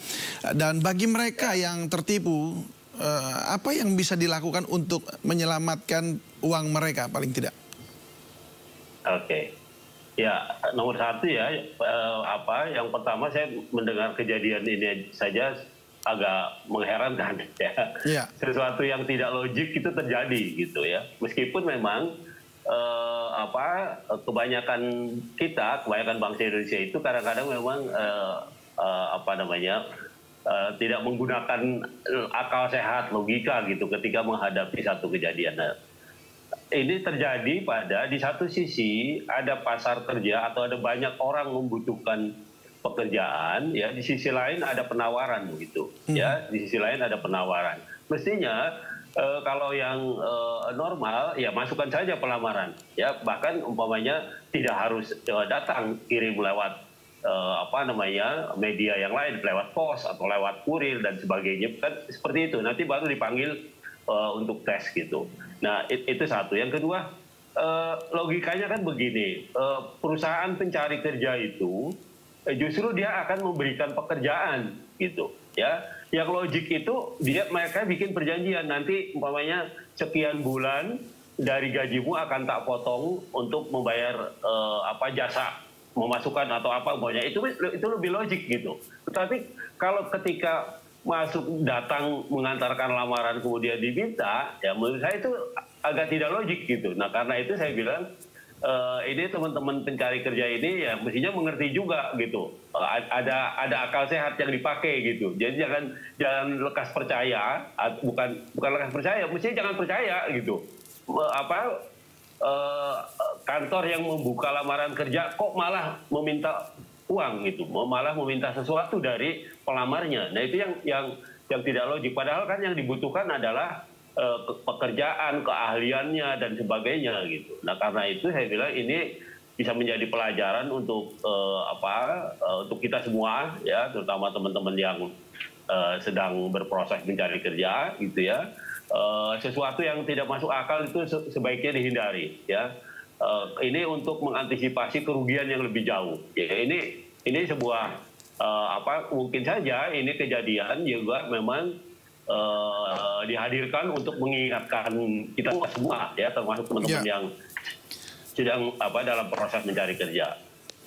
Dan bagi mereka yang tertipu, apa yang bisa dilakukan untuk menyelamatkan uang mereka paling tidak? Oke. Ya, nomor 1 ya, yang pertama saya mendengar kejadian ini saja agak mengherankan ya. Sesuatu yang tidak logik itu terjadi gitu ya. Meskipun memang kebanyakan bangsa Indonesia itu kadang-kadang memang tidak menggunakan akal sehat, logika gitu ketika menghadapi satu kejadian. Nah, ini terjadi di satu sisi ada pasar kerja atau ada banyak orang membutuhkan pekerjaan, ya di sisi lain ada penawaran begitu, ya di sisi lain ada penawaran. Mestinya kalau yang normal ya masukkan saja pelamaran, ya bahkan umpamanya tidak harus datang, kirim lewat media yang lain, lewat pos atau lewat kurir dan sebagainya, kan seperti itu. Nanti baru dipanggil untuk tes gitu. Nah itu satu. Yang kedua, logikanya kan begini, perusahaan pencari kerja itu justru dia akan memberikan pekerjaan gitu ya. Yang logik itu mereka bikin perjanjian, nanti umpamanya sekian bulan dari gajimu akan tak potong untuk membayar jasa memasukkan atau apa umpamanya, itu lebih logik gitu. Tetapi kalau ketika datang mengantarkan lamaran kemudian diminta, ya menurut saya itu agak tidak logik gitu. Nah karena itu saya bilang ini teman-teman pencari kerja ini ya mestinya mengerti juga gitu. Ada akal sehat yang dipakai gitu. Jadi jangan lekas percaya, bukan lekas percaya, mestinya jangan percaya gitu. Kantor yang membuka lamaran kerja kok malah meminta uang gitu, malah meminta sesuatu dari pelamarnya. Nah itu yang tidak logik. Padahal kan yang dibutuhkan adalah pekerjaan, keahliannya dan sebagainya gitu. Nah karena itu saya bilang ini bisa menjadi pelajaran untuk untuk kita semua ya, terutama teman-teman yang sedang berproses mencari kerja gitu ya. Sesuatu yang tidak masuk akal itu sebaiknya dihindari ya. Ini untuk mengantisipasi kerugian yang lebih jauh. Ya, ini sebuah mungkin saja ini kejadian juga memang dihadirkan untuk mengingatkan kita semua ya, termasuk teman-teman yang sedang dalam proses mencari kerja.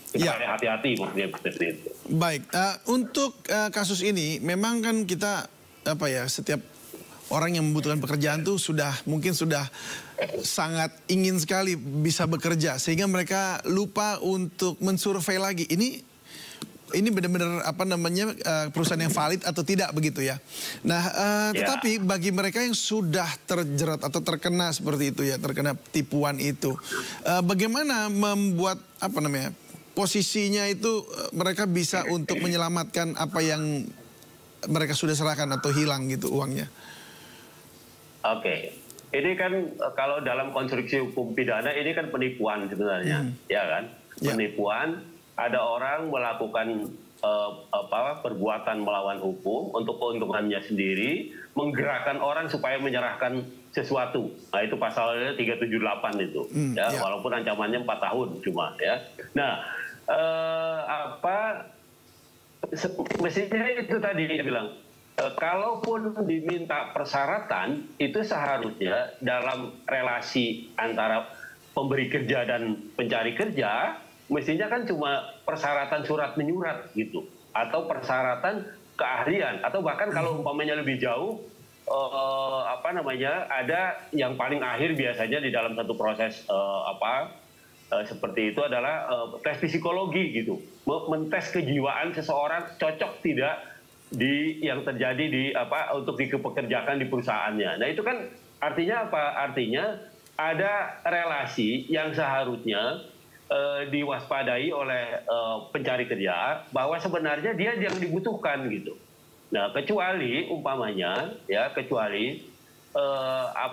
Kita hati-hati mungkin seperti itu. Baik, untuk kasus ini memang kan kita setiap orang yang membutuhkan pekerjaan tuh mungkin sudah sangat ingin sekali bisa bekerja sehingga mereka lupa untuk mensurvei lagi ini benar-benar perusahaan yang valid atau tidak begitu ya. Nah, tetapi bagi mereka yang sudah terjerat atau terkena seperti itu ya, terkena tipuan itu, bagaimana membuat posisinya itu mereka bisa untuk menyelamatkan apa yang mereka sudah serahkan atau hilang gitu uangnya? Oke, ini kan kalau dalam konstruksi hukum pidana ini kan penipuan sebenarnya, ya kan? Penipuan. Ada orang melakukan perbuatan melawan hukum untuk keuntungannya sendiri, menggerakkan orang supaya menyerahkan sesuatu. Nah, itu pasalnya 378 itu, walaupun ancamannya 4 tahun cuma ya. Nah, mestinya itu tadi dia bilang, kalaupun diminta persyaratan itu seharusnya dalam relasi antara pemberi kerja dan pencari kerja, mestinya kan cuma persyaratan surat menyurat gitu, atau persyaratan keahlian, atau bahkan kalau umpamanya lebih jauh, ada yang paling akhir biasanya di dalam satu proses seperti itu adalah tes psikologi gitu, mentes kejiwaan seseorang cocok tidak di yang terjadi di untuk dipekerjakan di perusahaannya. Nah itu kan artinya apa? Artinya ada relasi yang seharusnya diwaspadai oleh pencari kerja bahwa sebenarnya dia yang dibutuhkan gitu. Nah, kecuali umpamanya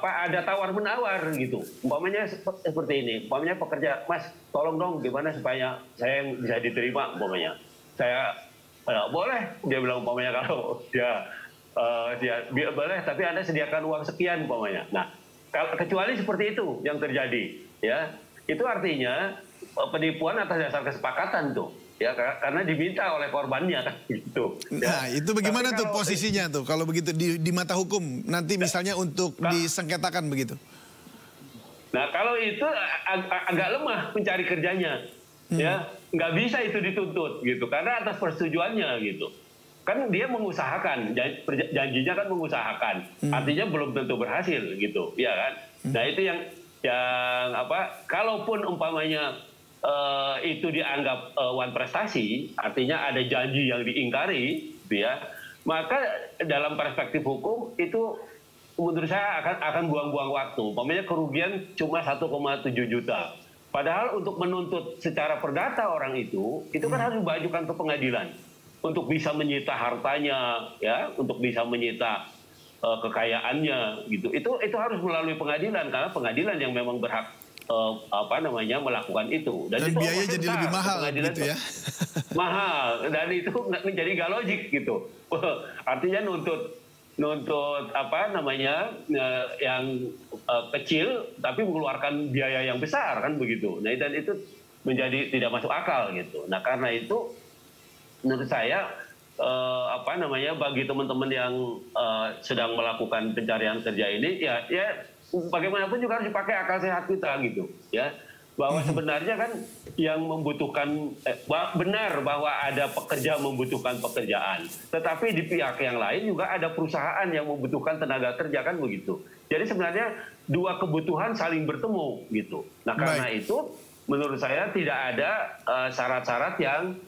ada tawar menawar gitu. Umpamanya seperti ini, umpamanya pekerja, Mas, tolong dong gimana supaya saya yang bisa diterima umpamanya. Saya boleh, dia bilang umpamanya kalau dia boleh, tapi Anda sediakan uang sekian umpamanya. Nah, kecuali seperti itu yang terjadi, ya. Itu artinya penipuan atas dasar kesepakatan tuh, ya, karena diminta oleh korbannya kan gitu. Nah, itu bagaimana tuh posisinya tuh kalau begitu di mata hukum nanti misalnya untuk disengketakan begitu? Nah, kalau itu agak lemah pencari kerjanya, ya, nggak bisa itu dituntut gitu, karena atas persetujuannya gitu. Kan dia mengusahakan, janjinya kan mengusahakan, artinya belum tentu berhasil gitu, ya kan? Nah itu yang kalaupun umpamanya itu dianggap one prestasi, artinya ada janji yang diingkari, ya, maka dalam perspektif hukum itu menurut saya akan buang-buang waktu. Umpamanya kerugian cuma 1,7 juta. Padahal untuk menuntut secara perdata orang itu kan harus diajukan ke pengadilan untuk bisa menyita hartanya, ya, untuk bisa menyita kekayaannya, gitu. Itu harus melalui pengadilan karena pengadilan yang memang berhak melakukan itu. Dan itu biaya jadi lebih mahal gitu ya. Mahal, dan itu menjadi gak logik gitu. Artinya nuntut yang kecil tapi mengeluarkan biaya yang besar kan begitu. Nah, dan itu menjadi tidak masuk akal gitu. Nah, karena itu menurut saya bagi teman-teman yang sedang melakukan pencarian kerja ini ya bagaimanapun juga harus dipakai akal sehat kita gitu, ya, bahwa sebenarnya kan yang membutuhkan benar bahwa ada pekerja membutuhkan pekerjaan, tetapi di pihak yang lain juga ada perusahaan yang membutuhkan tenaga kerja kan begitu. Jadi sebenarnya dua kebutuhan saling bertemu gitu. Nah, karena itu menurut saya tidak ada syarat-syarat yang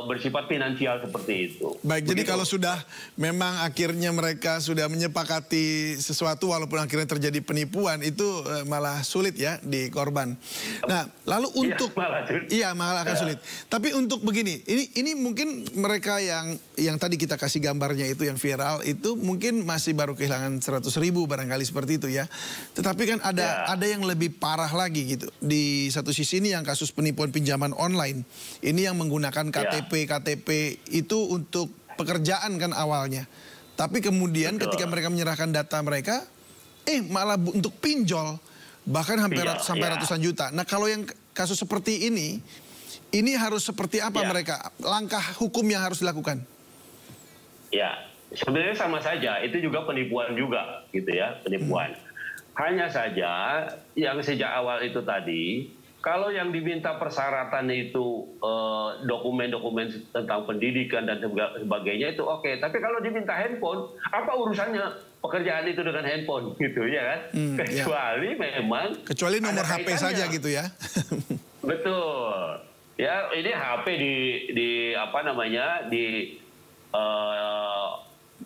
bersifat finansial seperti itu. Baik, jadi kalau sudah memang akhirnya mereka sudah menyepakati sesuatu walaupun akhirnya terjadi penipuan, itu malah sulit ya di korban. Nah, lalu untuk malah akan sulit. Tapi untuk begini, ini mungkin mereka yang tadi kita kasih gambarnya itu yang viral itu mungkin masih baru kehilangan 100.000 barangkali seperti itu ya. Tetapi kan ada yang lebih parah lagi gitu. Di satu sisi ini yang kasus penipuan pinjaman online. Ini yang menggunakan KTP itu untuk pekerjaan kan awalnya. Tapi kemudian ketika mereka menyerahkan data mereka, malah untuk pinjol. Bahkan sampai ratusan juta. Nah kalau yang kasus seperti ini harus seperti apa mereka? Langkah hukum yang harus dilakukan? Ya, sebenarnya sama saja. Itu juga penipuan juga gitu ya, penipuan. Hanya saja yang sejak awal itu tadi, kalau yang diminta persyaratan itu dokumen-dokumen tentang pendidikan dan sebagainya itu oke. Tapi kalau diminta handphone, apa urusannya pekerjaan itu dengan handphone gitu ya kan? Kecuali nomor HP saja gitu ya. Betul. Ya ini HP di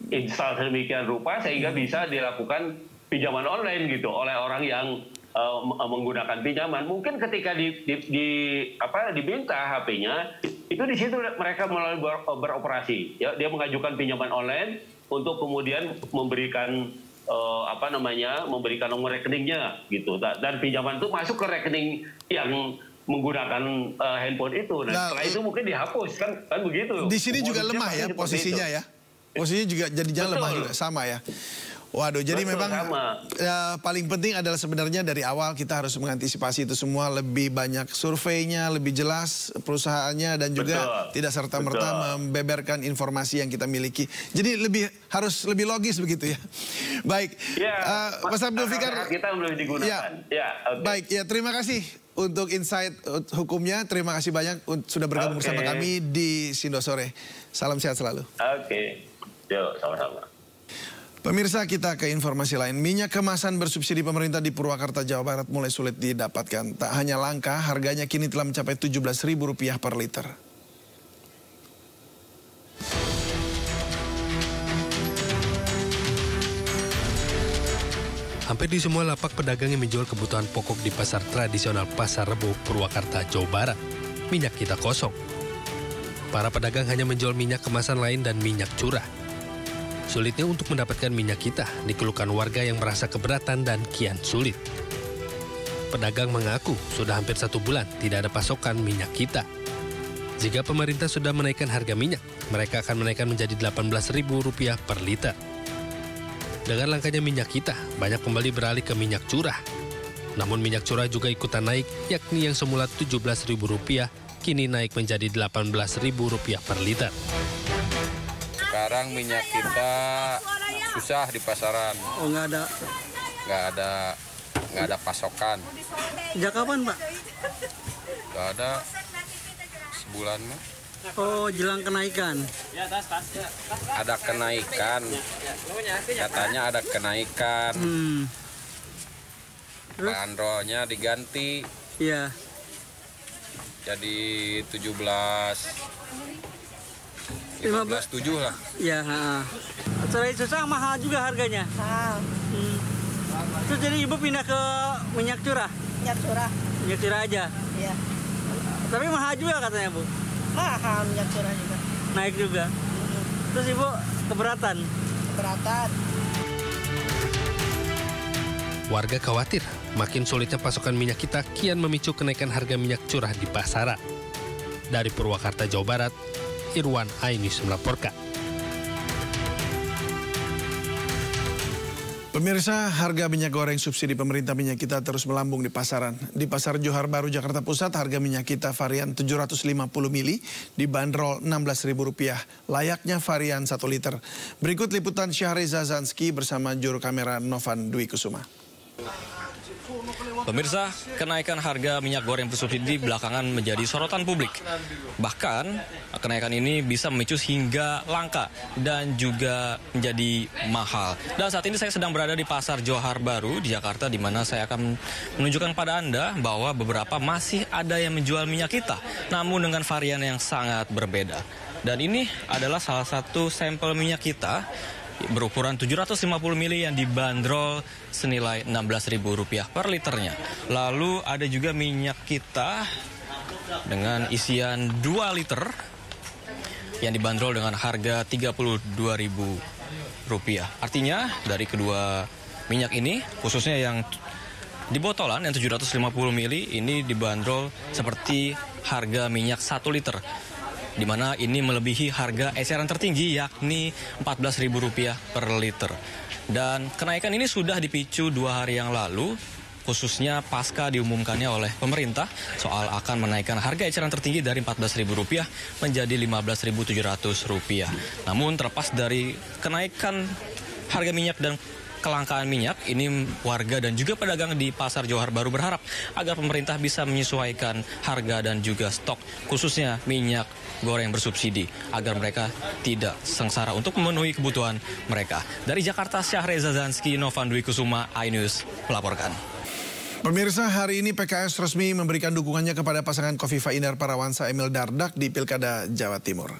install sedemikian rupa sehingga bisa dilakukan pinjaman online gitu oleh orang yang menggunakan pinjaman. Mungkin ketika diminta HP-nya, itu di situ mereka mulai beroperasi. Ya, dia mengajukan pinjaman online untuk kemudian memberikan memberikan nomor rekeningnya gitu. Dan pinjaman itu masuk ke rekening yang menggunakan handphone itu. Nah, setelah itu mungkin dihapus kan begitu. Di sini juga lemah ya posisinya ya. Posisinya juga jadinya lemah juga sama ya. Waduh, jadi memang paling penting adalah sebenarnya dari awal kita harus mengantisipasi itu semua, lebih banyak surveinya, lebih jelas perusahaannya dan juga tidak serta-merta membeberkan informasi yang kita miliki. Jadi harus lebih logis begitu ya. Baik, Mas Abdul Fikar. Kita belum digunakan. Baik, ya terima kasih untuk insight hukumnya. Terima kasih banyak sudah bergabung bersama kami di Sindo Sore. Salam sehat selalu. Yuk, sama-sama. Pemirsa, kita ke informasi lain. Minyak kemasan bersubsidi pemerintah di Purwakarta, Jawa Barat mulai sulit didapatkan. Tak hanya langka, harganya kini telah mencapai Rp17.000 per liter. Hampir di semua lapak pedagang yang menjual kebutuhan pokok di pasar tradisional Pasar Rebo, Purwakarta, Jawa Barat, minyak kita kosong. Para pedagang hanya menjual minyak kemasan lain dan minyak curah. Sulitnya untuk mendapatkan minyak kita dikeluhkan warga yang merasa keberatan dan kian sulit. Pedagang mengaku sudah hampir 1 bulan tidak ada pasokan minyak kita. Jika pemerintah sudah menaikkan harga minyak, mereka akan menaikkan menjadi Rp18.000 per liter. Dengan langkanya minyak kita, banyak pembeli beralih ke minyak curah. Namun minyak curah juga ikutan naik, yakni yang semula Rp17.000 kini naik menjadi Rp18.000 per liter. Sekarang minyak kita susah di pasaran. Oh, nggak ada pasokan. Sejak kapan, Pak? Nggak ada, sebulan mah. Oh, jelang kenaikan. Ada kenaikan. Katanya ada kenaikan. Bandrolnya diganti. Iya. Jadi 15.7 lah. Ya, selain susah mahal juga harganya. Mahal. Terus jadi ibu pindah ke minyak curah? Minyak curah. Minyak curah aja? Iya. Tapi mahal juga katanya, Bu? Mahal minyak curah juga. Naik juga? Terus ibu keberatan? Keberatan. Warga khawatir makin sulitnya pasokan minyak kita kian memicu kenaikan harga minyak curah di pasaran. Dari Purwakarta, Jawa Barat, Irwan Ainis melaporkan. Pemirsa, harga minyak goreng subsidi pemerintah minyak kita terus melambung di pasaran. Di Pasar Johar Baru, Jakarta Pusat, harga minyak kita varian 750 mili dibanderol Rp16.000, layaknya varian 1 liter. Berikut liputan Syahreza Zanski bersama juru kamera Novan Dwi Kusuma. Pemirsa, kenaikan harga minyak goreng bersubsidi belakangan menjadi sorotan publik. Bahkan, kenaikan ini bisa memicu hingga langka dan juga menjadi mahal. Dan saat ini saya sedang berada di Pasar Johar Baru di Jakarta, di mana saya akan menunjukkan pada Anda bahwa beberapa masih ada yang menjual minyak kita, namun dengan varian yang sangat berbeda. Dan ini adalah salah satu sampel minyak kita berukuran 750 mili yang dibanderol senilai Rp16.000 per liternya. Lalu ada juga minyak kita dengan isian 2 liter yang dibanderol dengan harga Rp32.000. Artinya dari kedua minyak ini, khususnya yang di botolan yang 750 mili ini dibanderol seperti harga minyak 1 liter. Di mana ini melebihi harga eceran tertinggi yakni Rp14.000 per liter. Dan kenaikan ini sudah dipicu 2 hari yang lalu, khususnya pasca diumumkannya oleh pemerintah soal akan menaikkan harga eceran tertinggi dari Rp14.000 menjadi Rp15.700. Namun terlepas dari kenaikan harga minyak dan kelangkaan minyak, ini warga dan juga pedagang di Pasar Johar Baru berharap agar pemerintah bisa menyesuaikan harga dan juga stok, khususnya minyak goreng bersubsidi, agar mereka tidak sengsara untuk memenuhi kebutuhan mereka. Dari Jakarta, Syahreza Zanski, Novan Dwi Kusuma, iNews melaporkan. Pemirsa, hari ini PKS resmi memberikan dukungannya kepada pasangan Kofifa Indar Parawansa Emil Dardak di Pilkada Jawa Timur.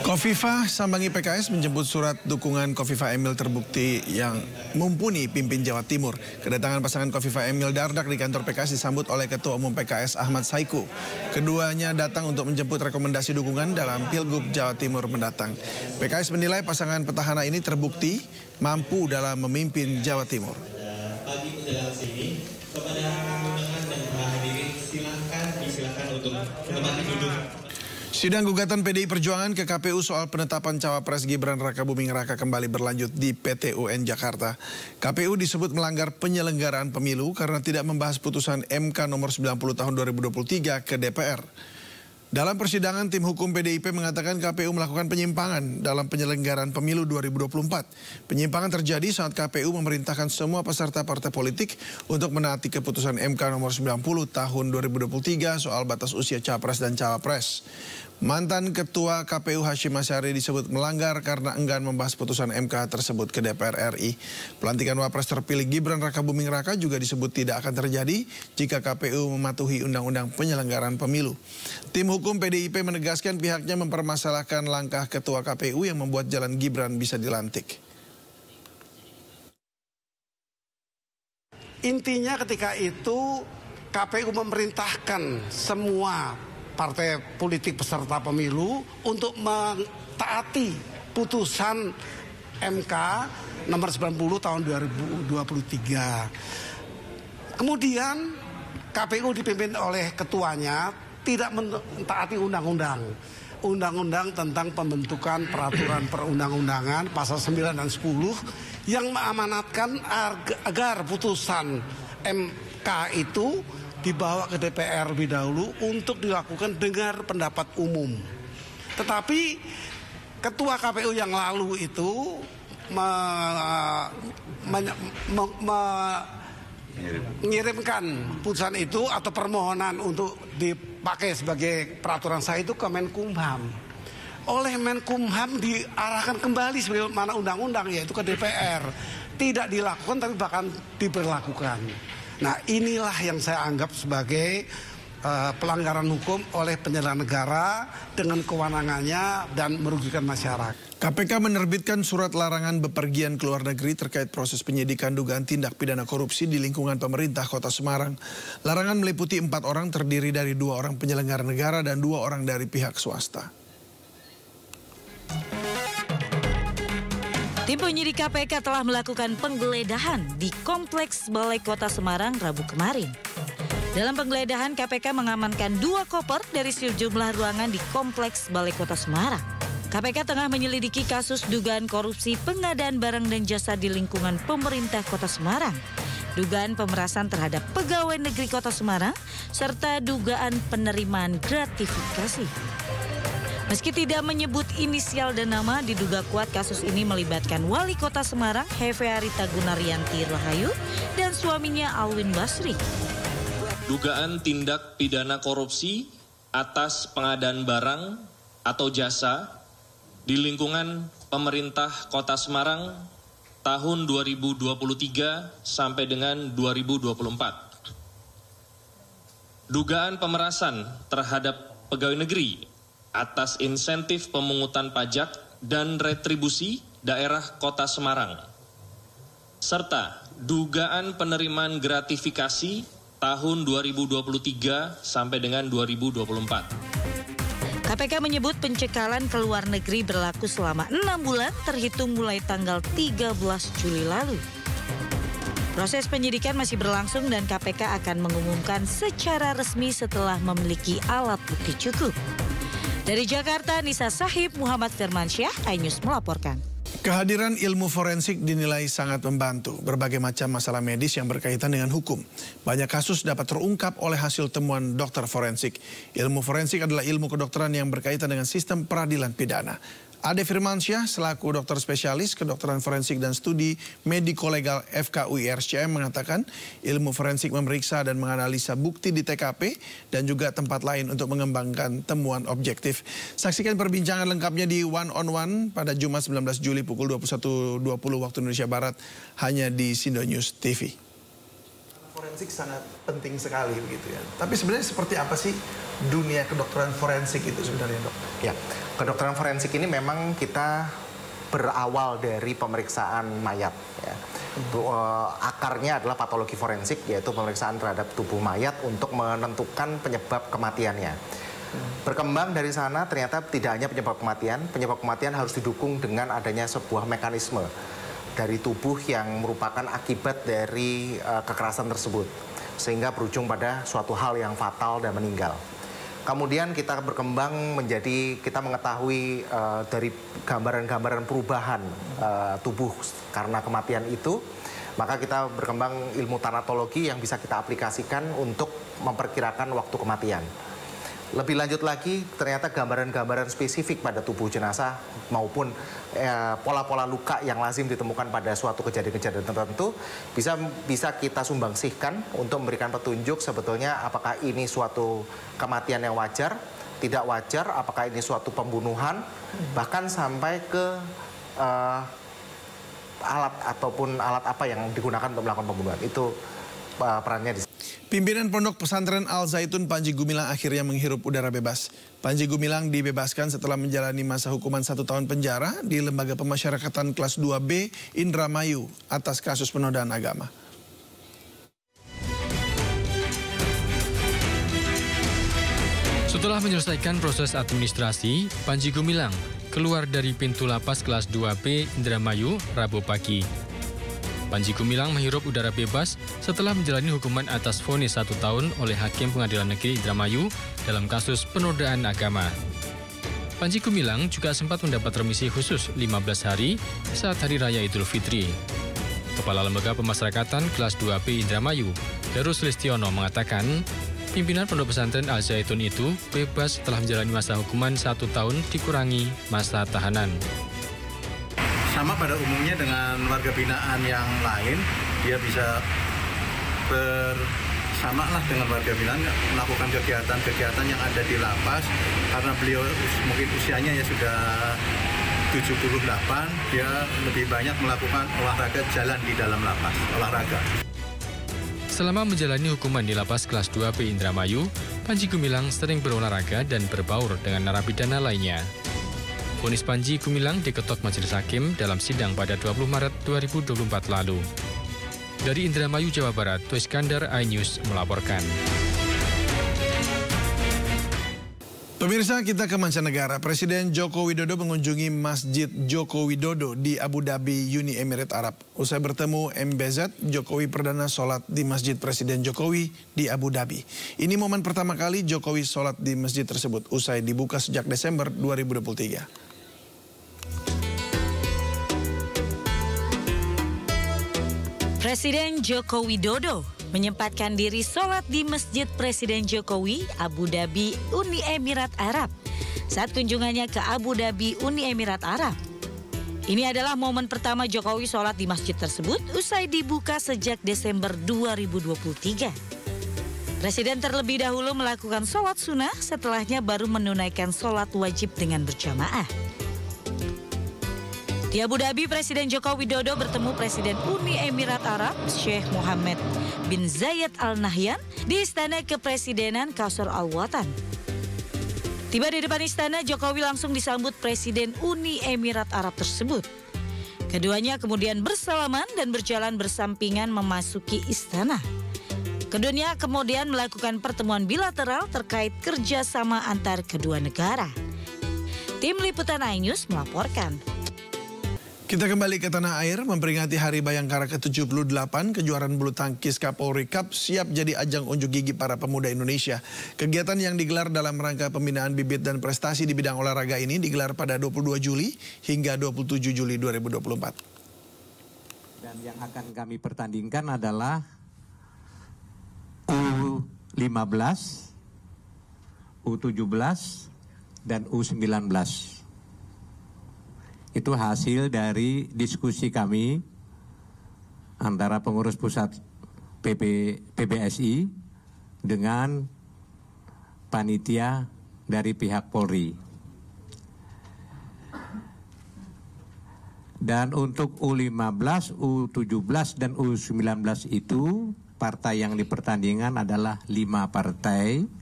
Kofifa sambangi PKS menjemput surat dukungan Kofifa Emil terbukti yang mumpuni pimpin Jawa Timur. Kedatangan pasangan Kofifa Emil Dardak di kantor PKS disambut oleh Ketua Umum PKS Ahmad Saiku. Keduanya datang untuk menjemput rekomendasi dukungan dalam Pilgub Jawa Timur mendatang. PKS menilai pasangan petahana ini terbukti mampu dalam memimpin Jawa Timur. Pagi menjelang sini, kepada undangan dan para hadirin silakan untuk menempati duduk. Sidang gugatan PDI Perjuangan ke KPU soal penetapan cawapres Gibran Rakabuming Raka kembali berlanjut di PT UN Jakarta. KPU disebut melanggar penyelenggaraan pemilu karena tidak membahas putusan MK nomor 90 tahun 2023 ke DPR. Dalam persidangan, tim hukum PDIP mengatakan KPU melakukan penyimpangan dalam penyelenggaraan pemilu 2024. Penyimpangan terjadi saat KPU memerintahkan semua peserta partai politik untuk menaati keputusan MK nomor 90 tahun 2023 soal batas usia capres dan cawapres. Mantan Ketua KPU Hashim Asyari disebut melanggar karena enggan membahas putusan MK tersebut ke DPR RI. Pelantikan Wapres terpilih Gibran Rakabuming Raka juga disebut tidak akan terjadi jika KPU mematuhi Undang-Undang Penyelenggaraan Pemilu. Tim hukum PDIP menegaskan pihaknya mempermasalahkan langkah Ketua KPU yang membuat jalan Gibran bisa dilantik. Intinya ketika itu KPU memerintahkan semua partai politik peserta pemilu untuk mentaati putusan MK nomor 90 tahun 2023. Kemudian KPU dipimpin oleh ketuanya tidak mentaati undang-undang tentang pembentukan peraturan perundang-undangan pasal 9 dan 10 yang mengamanatkan agar putusan MK itu dibawa ke DPR lebih dahulu untuk dilakukan dengar pendapat umum. Tetapi Ketua KPU yang lalu itu mengirimkan putusan itu atau permohonan untuk dipakai sebagai peraturan sah itu ke Menkumham. Oleh Menkumham diarahkan kembali sebagaimana undang-undang, yaitu ke DPR. Tidak dilakukan tapi bahkan diberlakukan. Nah, inilah yang saya anggap sebagai pelanggaran hukum oleh penyelenggara negara dengan kewenangannya dan merugikan masyarakat. KPK menerbitkan surat larangan bepergian ke luar negeri terkait proses penyidikan dugaan tindak pidana korupsi di lingkungan pemerintah Kota Semarang. Larangan meliputi 4 orang terdiri dari 2 orang penyelenggara negara dan 2 orang dari pihak swasta. Tim penyidik KPK telah melakukan penggeledahan di Kompleks Balai Kota Semarang Rabu kemarin. Dalam penggeledahan, KPK mengamankan 2 koper dari sejumlah ruangan di Kompleks Balai Kota Semarang. KPK tengah menyelidiki kasus dugaan korupsi pengadaan barang dan jasa di lingkungan pemerintah Kota Semarang, dugaan pemerasan terhadap pegawai negeri Kota Semarang, serta dugaan penerimaan gratifikasi. Meski tidak menyebut inisial dan nama, diduga kuat kasus ini melibatkan Wali Kota Semarang, Hefearita Gunaryanti Rahayu, dan suaminya Alwin Basri. Dugaan tindak pidana korupsi atas pengadaan barang atau jasa di lingkungan pemerintah Kota Semarang tahun 2023 sampai dengan 2024. Dugaan pemerasan terhadap pegawai negeri atas insentif pemungutan pajak dan retribusi daerah Kota Semarang, serta dugaan penerimaan gratifikasi tahun 2023 sampai dengan 2024. KPK menyebut pencekalan ke luar negeri berlaku selama 6 bulan terhitung mulai tanggal 13 Juli lalu. Proses penyidikan masih berlangsung dan KPK akan mengumumkan secara resmi setelah memiliki alat bukti cukup. Dari Jakarta, Nisa Sahib, Muhammad Firmansyah, iNews melaporkan. Kehadiran ilmu forensik dinilai sangat membantu berbagai macam masalah medis yang berkaitan dengan hukum. Banyak kasus dapat terungkap oleh hasil temuan dokter forensik. Ilmu forensik adalah ilmu kedokteran yang berkaitan dengan sistem peradilan pidana. Ade Firmansyah selaku dokter spesialis kedokteran forensik dan studi mediko-legal FKUI RSCM mengatakan ilmu forensik memeriksa dan menganalisa bukti di TKP dan juga tempat lain untuk mengembangkan temuan objektif. Saksikan perbincangan lengkapnya di One on One pada Jumat 19 Juli pukul 21.20 waktu Indonesia Barat hanya di Sindo News TV. Forensik sangat penting sekali begitu ya. Tapi sebenarnya seperti apa sih dunia kedokteran forensik itu sebenarnya, Dok? Ya, kedokteran forensik ini memang kita berawal dari pemeriksaan mayat. Ya. Akarnya adalah patologi forensik, yaitu pemeriksaan terhadap tubuh mayat untuk menentukan penyebab kematiannya. Berkembang dari sana ternyata tidak hanya penyebab kematian harus didukung dengan adanya sebuah mekanisme dari tubuh yang merupakan akibat dari kekerasan tersebut, sehingga berujung pada suatu hal yang fatal dan meninggal. Kemudian kita berkembang menjadi, kita mengetahui dari gambaran-gambaran perubahan tubuh karena kematian itu, maka kita berkembang ilmu tanatologi yang bisa kita aplikasikan untuk memperkirakan waktu kematian. Lebih lanjut lagi, ternyata gambaran-gambaran spesifik pada tubuh jenazah maupun pola-pola luka yang lazim ditemukan pada suatu kejadian-kejadian tertentu bisa kita sumbangsihkan untuk memberikan petunjuk sebetulnya apakah ini suatu kematian yang wajar, tidak wajar, apakah ini suatu pembunuhan, bahkan sampai ke alat ataupun alat apa yang digunakan untuk melakukan pembunuhan. Itu perannya di sini. Pimpinan Pondok Pesantren Al Zaitun Panji Gumilang akhirnya menghirup udara bebas. Panji Gumilang dibebaskan setelah menjalani masa hukuman 1 tahun penjara di Lembaga Pemasyarakatan Kelas 2B Indramayu atas kasus penodaan agama. Setelah menyelesaikan proses administrasi, Panji Gumilang keluar dari pintu lapas kelas 2B Indramayu Rabu pagi. Panji Gumilang menghirup udara bebas setelah menjalani hukuman atas vonis 1 tahun oleh Hakim Pengadilan Negeri Indramayu dalam kasus penodaan agama. Panji Gumilang juga sempat mendapat remisi khusus 15 hari saat Hari Raya Idul Fitri. Kepala Lembaga Pemasyarakatan Kelas 2B Indramayu, Darus Listiono mengatakan, pimpinan Pondok Pesantren Al Zaitun itu bebas setelah menjalani masa hukuman 1 tahun dikurangi masa tahanan. Sama pada umumnya dengan warga binaan yang lain, dia bisa bersama lah dengan warga binaan melakukan kegiatan-kegiatan yang ada di lapas. Karena beliau mungkin usianya ya sudah 78, dia lebih banyak melakukan olahraga jalan di dalam lapas, olahraga. Selama menjalani hukuman di lapas kelas 2B Indramayu, Panji Gumilang sering berolahraga dan berbaur dengan narapidana lainnya. Vonis Panji Gumilang diketok Majelis Hakim dalam sidang pada 20 Maret 2024 lalu. Dari Indramayu, Jawa Barat, Tuiskandar, iNews melaporkan. Pemirsa, kita ke mancanegara. Presiden Joko Widodo mengunjungi Masjid Joko Widodo di Abu Dhabi, Uni Emirat Arab. Usai bertemu MBZ, Jokowi perdana sholat di Masjid Presiden Jokowi di Abu Dhabi. Ini momen pertama kali Jokowi sholat di masjid tersebut usai dibuka sejak Desember 2023. Presiden Joko Widodo menyempatkan diri sholat di Masjid Presiden Jokowi, Abu Dhabi, Uni Emirat Arab saat kunjungannya ke Abu Dhabi, Uni Emirat Arab. Ini adalah momen pertama Jokowi sholat di masjid tersebut usai dibuka sejak Desember 2023. Presiden terlebih dahulu melakukan sholat sunnah, setelahnya baru menunaikan sholat wajib dengan berjamaah. Di Abu Dhabi, Presiden Joko Widodo bertemu Presiden Uni Emirat Arab, Sheikh Mohammed bin Zayed Al Nahyan, di Istana Kepresidenan Qasr Al Watan. Tiba di depan istana, Jokowi langsung disambut Presiden Uni Emirat Arab tersebut. Keduanya kemudian bersalaman dan berjalan bersampingan memasuki istana. Keduanya kemudian melakukan pertemuan bilateral terkait kerjasama antar kedua negara. Tim Liputan iNews melaporkan. Kita kembali ke tanah air, memperingati Hari Bayangkara ke-78, kejuaraan bulu tangkis Kapolri Cup siap jadi ajang unjuk gigi para pemuda Indonesia. Kegiatan yang digelar dalam rangka pembinaan bibit dan prestasi di bidang olahraga ini digelar pada 22 Juli hingga 27 Juli 2024. Dan yang akan kami pertandingkan adalah U15, U17, dan U19. Itu hasil dari diskusi kami antara pengurus pusat PBSI dengan panitia dari pihak Polri. Dan untuk U15, U17, dan U19 itu partai yang dipertandingkan adalah 5 partai.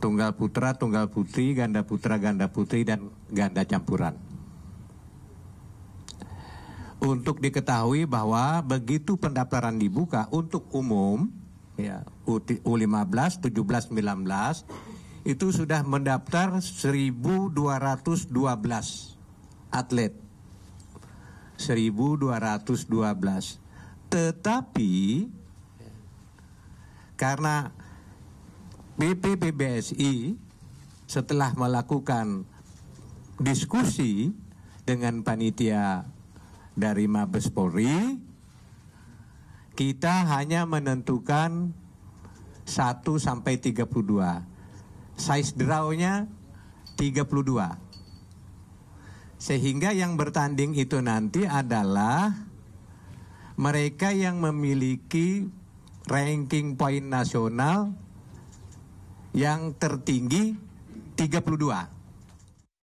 Tunggal putra, tunggal putri, ganda putra, ganda putri, dan ganda campuran. Untuk diketahui bahwa begitu pendaftaran dibuka untuk umum, ya, U15, 17, 19, itu sudah mendaftar 1.212 atlet. 1.212. Tetapi karena PBSI setelah melakukan diskusi dengan panitia dari Mabes Polri, kita hanya menentukan 1 sampai 32. Size draw-nya 32. Sehingga yang bertanding itu nanti adalah mereka yang memiliki ranking poin nasional yang tertinggi 32.